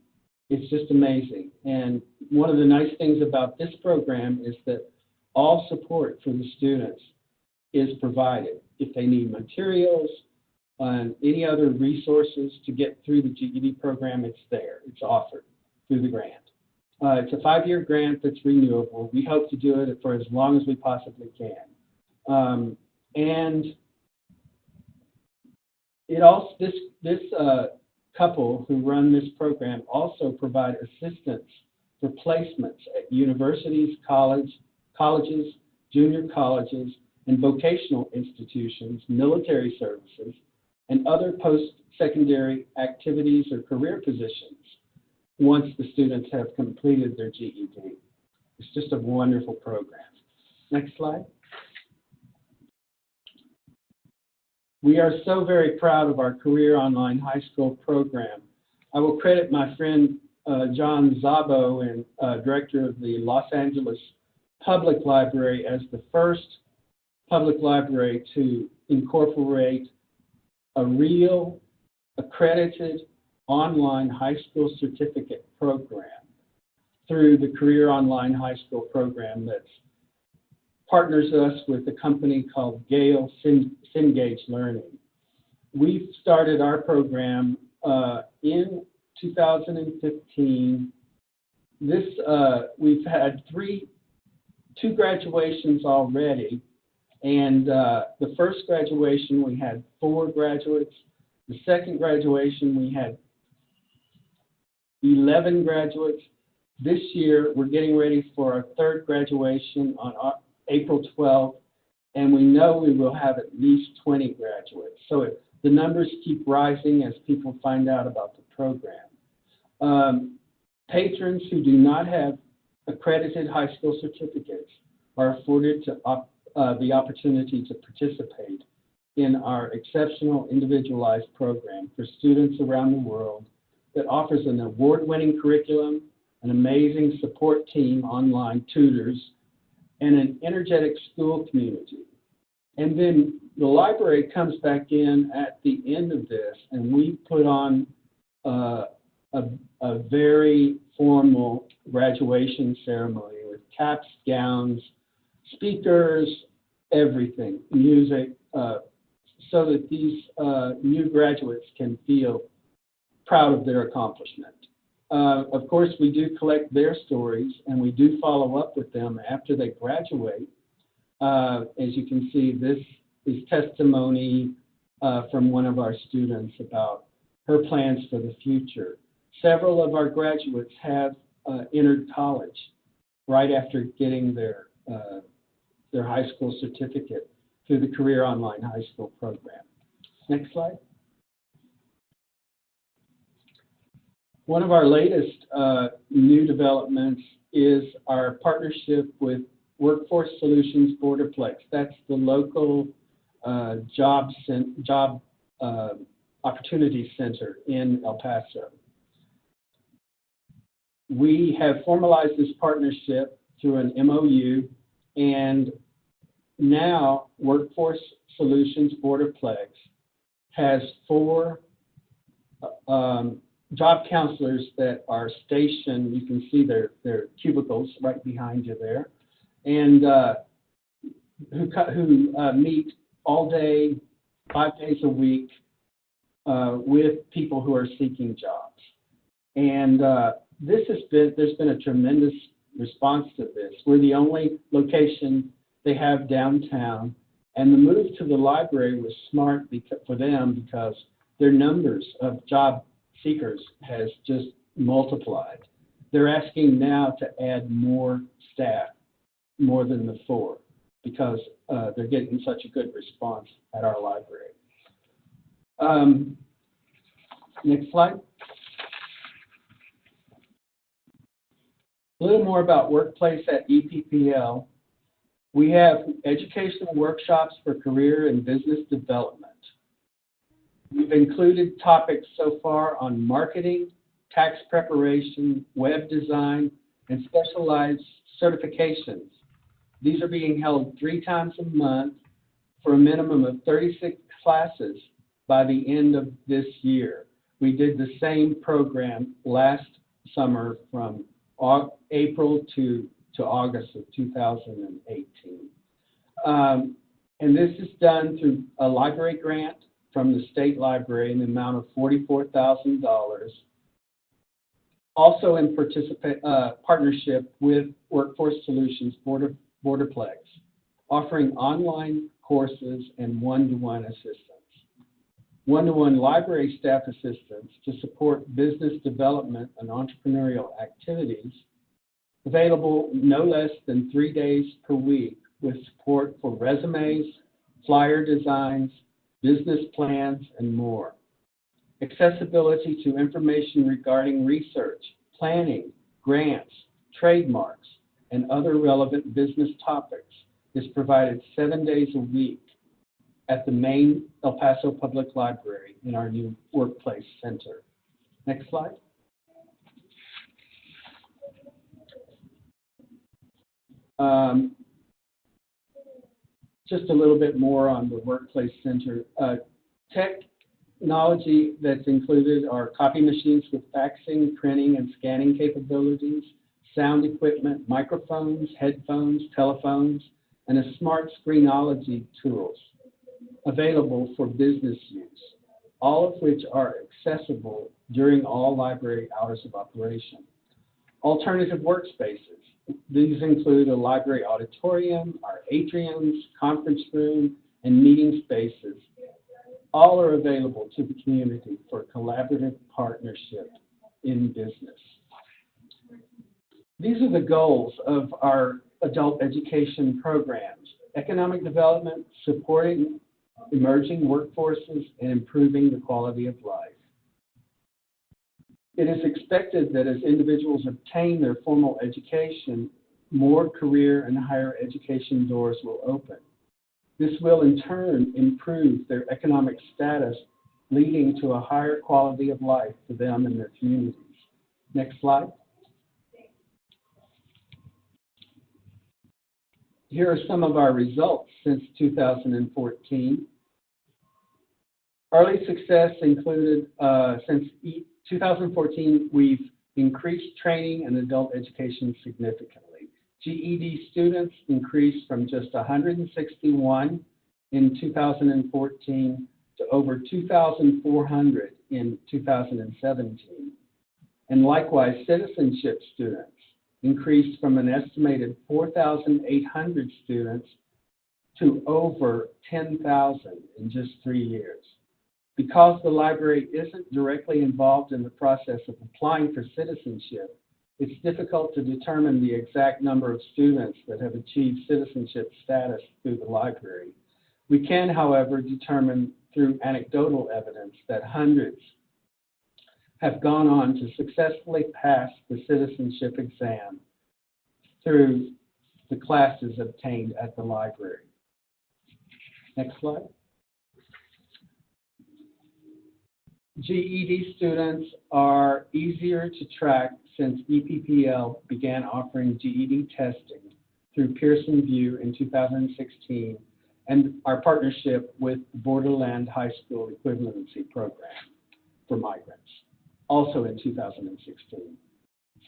It's just amazing. And one of the nice things about this program is that all support for the students is provided. If they need materials and any other resources to get through the GED program, it's there. It's offered through the grant. It's a 5-year grant that's renewable. We hope to do it for as long as we possibly can. And it also, this couple who run this program also provide assistance for placements at universities, colleges, junior colleges, and vocational institutions, military services, and other post-secondary activities or career positions once the students have completed their GED. It's just a wonderful program. Next slide. We are so very proud of our Career Online High School program. I will credit my friend John Szabo, and director of the Los Angeles Public Library, as the first public library to incorporate a real accredited online high school certificate program through the Career Online High School program that partners us with a company called Gale Cengage Learning. We've started our program in 2015. We've had two graduations already, and the first graduation we had 4 graduates. The second graduation we had 11 graduates. This year we're getting ready for our third graduation on April 12th, and we know we will have at least 20 graduates. So the numbers keep rising as people find out about the program. Patrons who do not have accredited high school certificates are afforded the opportunity to participate in our exceptional individualized program for students around the world that offers an award-winning curriculum, an amazing support team, online tutors, and an energetic school community. And then the library comes back in at the end of this, and we put on a very formal graduation ceremony with caps, gowns, speakers, everything, music, so that these new graduates can feel proud of their accomplishment. Of course, we do collect their stories, and we do follow up with them after they graduate. As you can see, this is testimony from one of our students about her plans for the future. Several of our graduates have entered college right after getting their high school certificate through the Career Online High School program. Next slide. One of our latest new developments is our partnership with Workforce Solutions Borderplex. That's the local job opportunity center in El Paso. We have formalized this partnership through an MOU, and now Workforce Solutions Borderplex has 4 job counselors that are stationed. You can see their cubicles right behind you there, and who meet all day, 5 days a week with people who are seeking jobs. And there's been a tremendous response to this. We're the only location they have downtown, and the move to the library was smart for them because their numbers of job seekers has just multiplied. They're asking now to add more staff, more than the 4, because they're getting such a good response at our library. Next slide. A little more about Workplace at EPPL. We have educational workshops for career and business development. We've included topics so far on marketing, tax preparation, web design, and specialized certifications. These are being held 3 times a month for a minimum of 36 classes by the end of this year. We did the same program last summer from April to August of 2018. And this is done through a library grant from the state library in the amount of $44,000. Also in partnership with Workforce Solutions Borderplex, offering online courses and one-to-one assistance. One-to-one library staff assistance to support business development and entrepreneurial activities, available no less than 3 days per week, with support for resumes, flyer designs, business plans, and more. Accessibility to information regarding research, planning, grants, trademarks, and other relevant business topics is provided 7 days a week. at the main El Paso Public Library in our new workplace center. Next slide. Just a little bit more on the workplace center. Technology that's included are copy machines with faxing, printing, and scanning capabilities, sound equipment, microphones, headphones, telephones, and a smart screenology tools available for business use, all of which are accessible during all library hours of operation. Alternative workspaces. These include a library auditorium, our atriums, conference room, and meeting spaces. All are available to the community for collaborative partnership in business. These are the goals of our adult education programs: economic development, supporting emerging workforces, and improving the quality of life. It is expected that as individuals obtain their formal education, more career and higher education doors will open. This will in turn improve their economic status, leading to a higher quality of life for them and their communities. Next slide. Here are some of our results since 2014. Early success included, since 2014, we've increased training and adult education significantly. GED students increased from just 161 in 2014 to over 2,400 in 2017. And likewise, citizenship students increased from an estimated 4,800 students to over 10,000 in just 3 years. Because the library isn't directly involved in the process of applying for citizenship, it's difficult to determine the exact number of students that have achieved citizenship status through the library. We can, however, determine through anecdotal evidence that hundreds have gone on to successfully pass the citizenship exam through the classes obtained at the library. Next slide. GED students are easier to track since EPPL began offering GED testing through Pearson VUE in 2016 and our partnership with the Borderland High School Equivalency Program for migrants, also in 2016.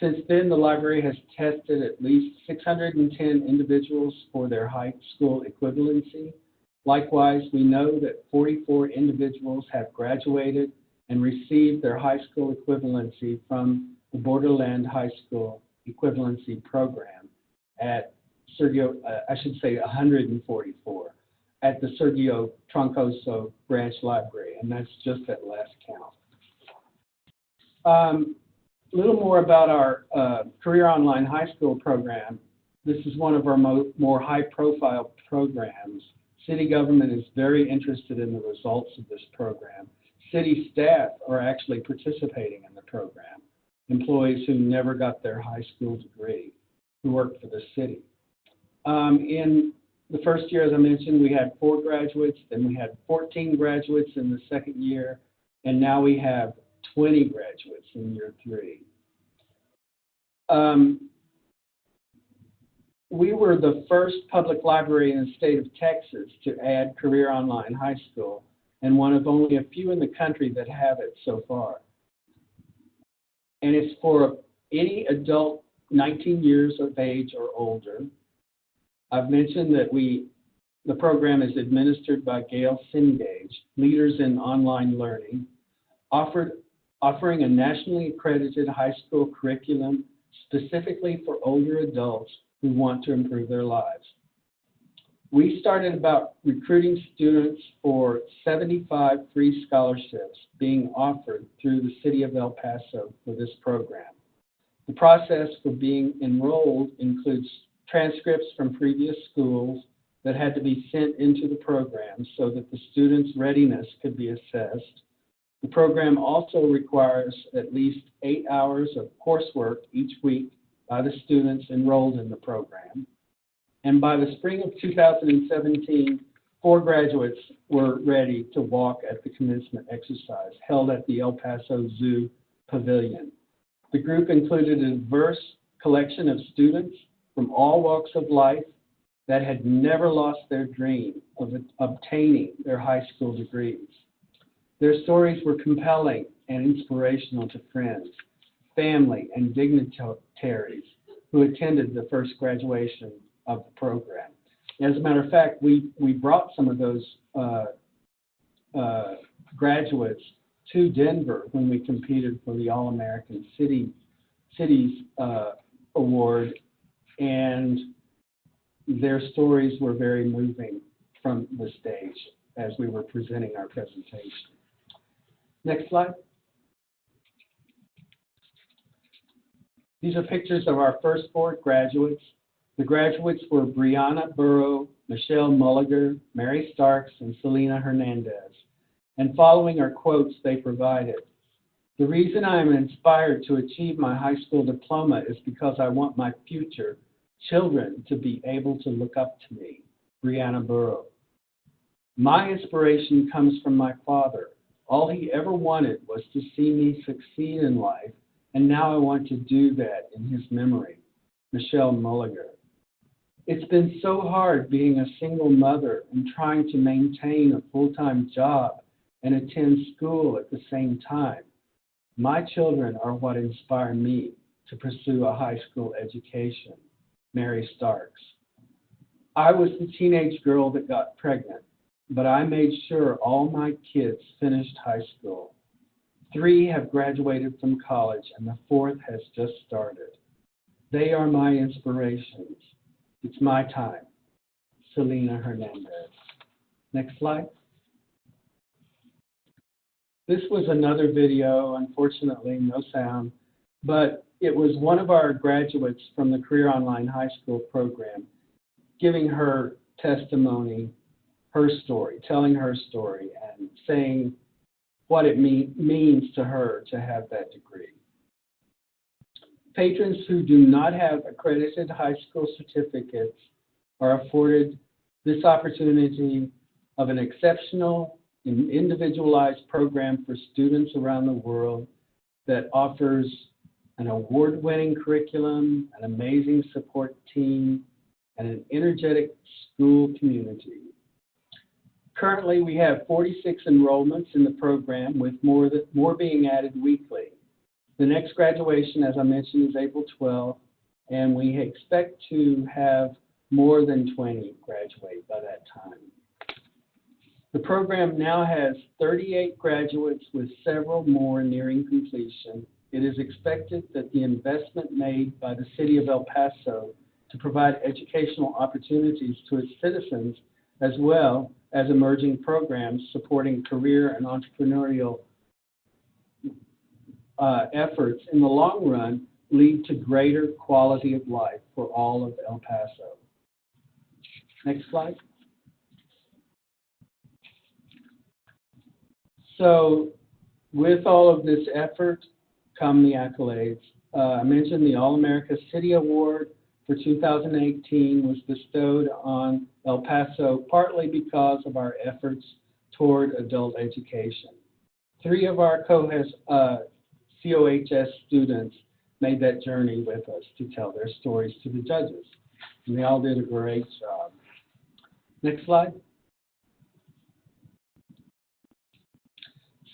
Since then, the library has tested at least 610 individuals for their high school equivalency. Likewise, we know that 44 individuals have graduated and received their high school equivalency from the Borderland High School Equivalency Program at Sergio, 144 at the Sergio Troncoso Branch Library, and that's just at last count. A little more about our Career Online High School program. This is one of our more high-profile programs. City government is very interested in the results of this program. City staff are actually participating in the program, employees who never got their high school degree, who work for the city. In the first year, as I mentioned, we had 4 graduates, then we had 14 graduates in the second year, and now we have 20 graduates in year 3. We were the first public library in the state of Texas to add Career Online High School, and one of only a few in the country that have it so far. And it's for any adult 19 years of age or older. I've mentioned that the program is administered by Gail Cengage, Leaders in Online Learning, offering a nationally accredited high school curriculum specifically for older adults who want to improve their lives. We started about recruiting students for 75 free scholarships being offered through the City of El Paso for this program. The process for being enrolled includes transcripts from previous schools that had to be sent into the program so that the student's readiness could be assessed. The program also requires at least 8 hours of coursework each week by the students enrolled in the program. And by the spring of 2017, 4 graduates were ready to walk at the commencement exercise held at the El Paso Zoo Pavilion. The group included a diverse collection of students from all walks of life that had never lost their dream of obtaining their high school degrees. Their stories were compelling and inspirational to friends, family, and dignitaries who attended the first graduation of the program. As a matter of fact, we brought some of those graduates to Denver when we competed for the All-American Cities Award, and their stories were very moving from the stage as we were presenting our presentation. Next slide. These are pictures of our first 4 graduates. The graduates were Brianna Burrow, Michelle Mulliger, Mary Starks, and Selena Hernandez. And following are quotes they provided. The reason I am inspired to achieve my high school diploma is because I want my future children to be able to look up to me, Brianna Burrow. My inspiration comes from my father. All he ever wanted was to see me succeed in life, and now I want to do that in his memory, Michelle Mulliger. It's been so hard being a single mother and trying to maintain a full-time job and attend school at the same time. My children are what inspire me to pursue a high school education, Mary Starks. I was the teenage girl that got pregnant, but I made sure all my kids finished high school. 3 have graduated from college, and the 4th has just started. They are my inspirations. It's my time. Selena Hernandez. Next slide. This was another video, unfortunately, no sound, but it was one of our graduates from the Career Online High School program giving her testimony, her story, telling her story, and saying what it means to her to have that degree. Patrons who do not have accredited high school certificates are afforded this opportunity of an exceptional and individualized program for students around the world that offers an award-winning curriculum, an amazing support team, and an energetic school community. Currently, we have 46 enrollments in the program, with more being added weekly. The next graduation, as I mentioned, is April 12th, and we expect to have more than 20 graduate by that time. The program now has 38 graduates, with several more nearing completion. It is expected that the investment made by the City of El Paso to provide educational opportunities to its citizens, as well as emerging programs supporting career and entrepreneurial efforts in the long run, lead to greater quality of life for all of El Paso. Next slide. So with all of this effort come the accolades. I mentioned the All-America City Award for 2018 was bestowed on El Paso partly because of our efforts toward adult education. 3 of our COHS students made that journey with us to tell their stories to the judges, and they all did a great job. Next slide.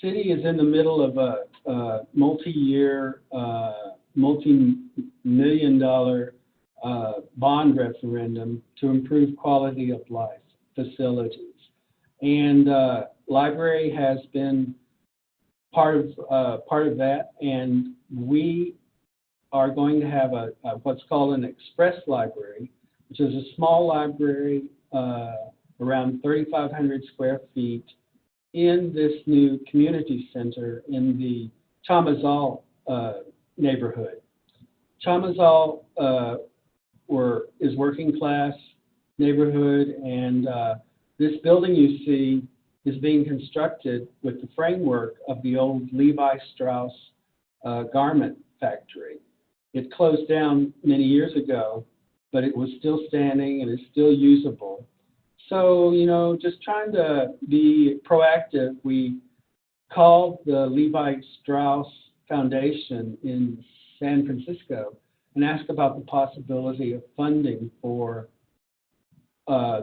City is in the middle of a multi-year, multi-million-dollar bond referendum to improve quality of life facilities, and library has been part of that, and we are going to have a what's called an express library, which is a small library around 3,500 square feet in this new community center in the Chamazal neighborhood. Chamazal is working class neighborhood, and this building you see is being constructed with the framework of the old Levi Strauss garment factory. It closed down many years ago, but it was still standing and is still usable. So, you know, just trying to be proactive, we called the Levi Strauss Foundation in San Francisco and asked about the possibility of funding for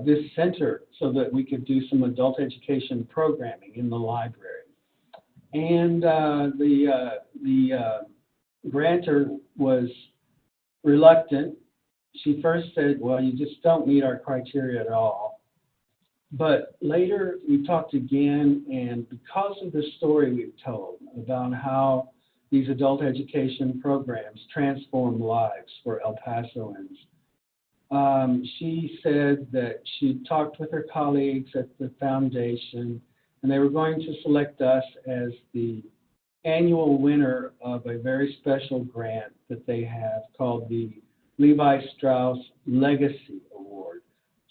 this center so that we could do some adult education programming in the library. And the grantor was reluctant. She first said, well, you just don't meet our criteria at all. But later we talked again, and because of the story we've told about how these adult education programs transform lives for El Pasoans, she said that she talked with her colleagues at the foundation, and they were going to select us as the annual winner of a very special grant that they have called the Levi Strauss Legacy Award.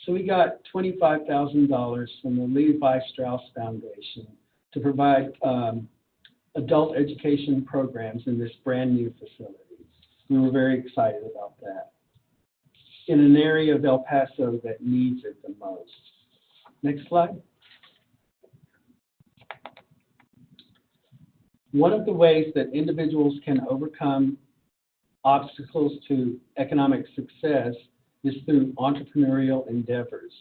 So we got $25,000 from the Levi Strauss Foundation to provide adult education programs in this brand new facility. We were very excited about that in an area of El Paso that needs it the most. Next slide. One of the ways that individuals can overcome obstacles to economic success is through entrepreneurial endeavors.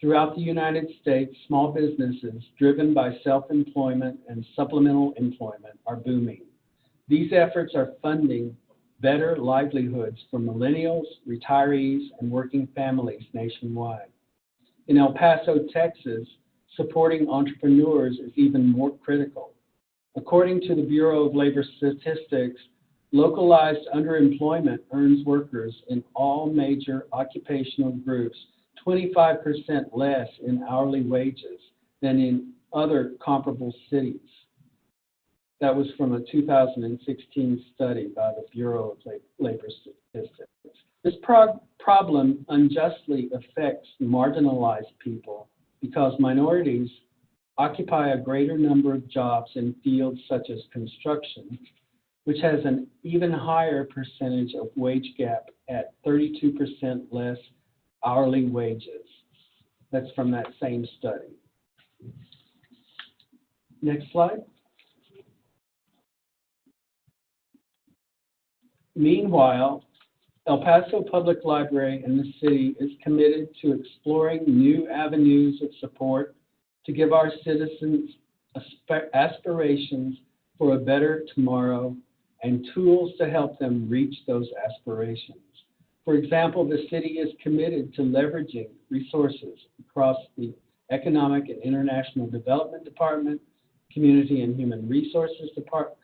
Throughout the United States, small businesses driven by self-employment and supplemental employment are booming. These efforts are funding better livelihoods for millennials, retirees, and working families nationwide. In El Paso, Texas, supporting entrepreneurs is even more critical. According to the Bureau of Labor Statistics, localized underemployment earns workers in all major occupational groups 25% less in hourly wages than in other comparable cities. That was from a 2016 study by the Bureau of Labor Statistics. This problem unjustly affects marginalized people because minorities occupy a greater number of jobs in fields such as construction, which has an even higher percentage of wage gap at 32% less hourly wages. That's from that same study. Next slide. Meanwhile, El Paso Public Library in the city is committed to exploring new avenues of support to give our citizens aspirations for a better tomorrow and tools to help them reach those aspirations. For example, the city is committed to leveraging resources across the Economic and International Development Department, Community and Human Resources Department,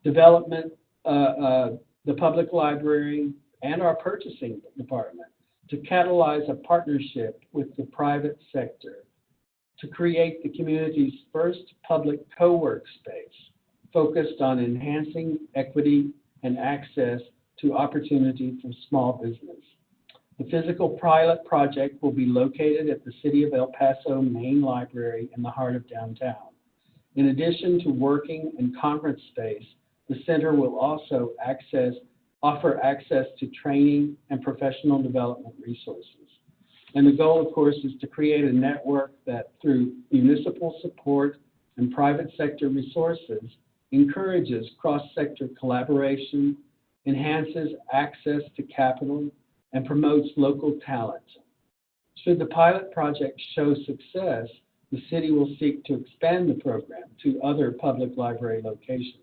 Development, the Public Library, and our Purchasing Department to catalyze a partnership with the private sector to create the community's first public co-work space focused on enhancing equity and access to opportunity for small business. The physical pilot project will be located at the City of El Paso Main Library in the heart of downtown. In addition to working and conference space, the center will also offer access to training and professional development resources. And the goal, of course, is to create a network that, through municipal support and private sector resources, encourages cross-sector collaboration, enhances access to capital, and promotes local talent. Should the pilot project show success, the city will seek to expand the program to other public library locations.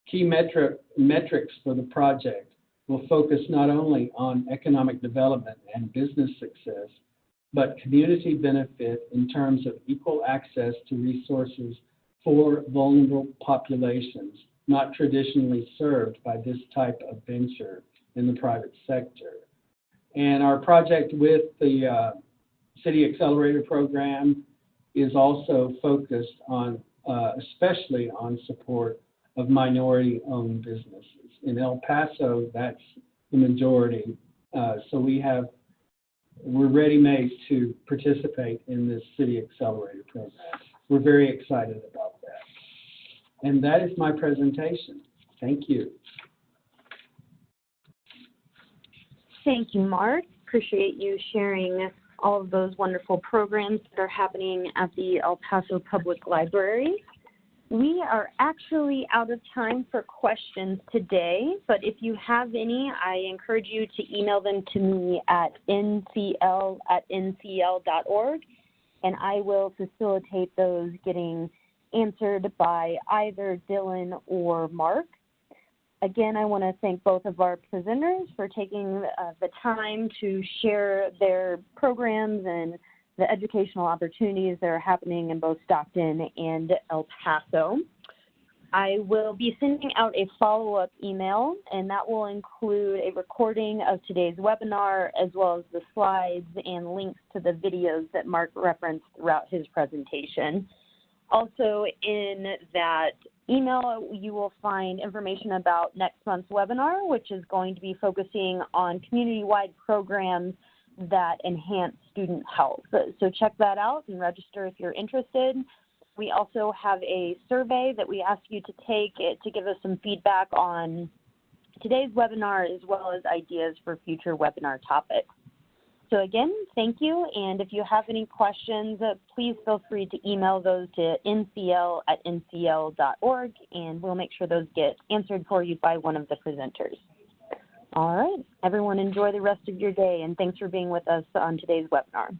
Key metrics for the project will focus not only on economic development and business success, but community benefit in terms of equal access to resources for vulnerable populations not traditionally served by this type of venture in the private sector. And our project with the City Accelerator Program is also focused on, especially on support of minority-owned businesses. In El Paso, that's the majority. So we're ready-made to participate in this City Accelerator Program. We're very excited about that. And that is my presentation. Thank you. Thank you, Mark. Appreciate you sharing all of those wonderful programs that are happening at the El Paso Public Library. We are actually out of time for questions today, but if you have any, I encourage you to email them to me at ncl@ncl.org, and I will facilitate those getting answered by either Dylan or Mark. Again, I want to thank both of our presenters for taking the time to share their programs and the educational opportunities that are happening in both Stockton and El Paso. I will be sending out a follow-up email, and that will include a recording of today's webinar, as well as the slides and links to the videos that Mark referenced throughout his presentation. Also in that email, you will find information about next month's webinar, which is going to be focusing on community-wide programs that enhance student health. So check that out and register if you're interested. We also have a survey that we ask you to take to give us some feedback on today's webinar, as well as ideas for future webinar topics. So again, thank you, and if you have any questions, please feel free to email those to ncl@ncl.org, and we'll make sure those get answered for you by one of the presenters. All right, everyone enjoy the rest of your day, and thanks for being with us on today's webinar.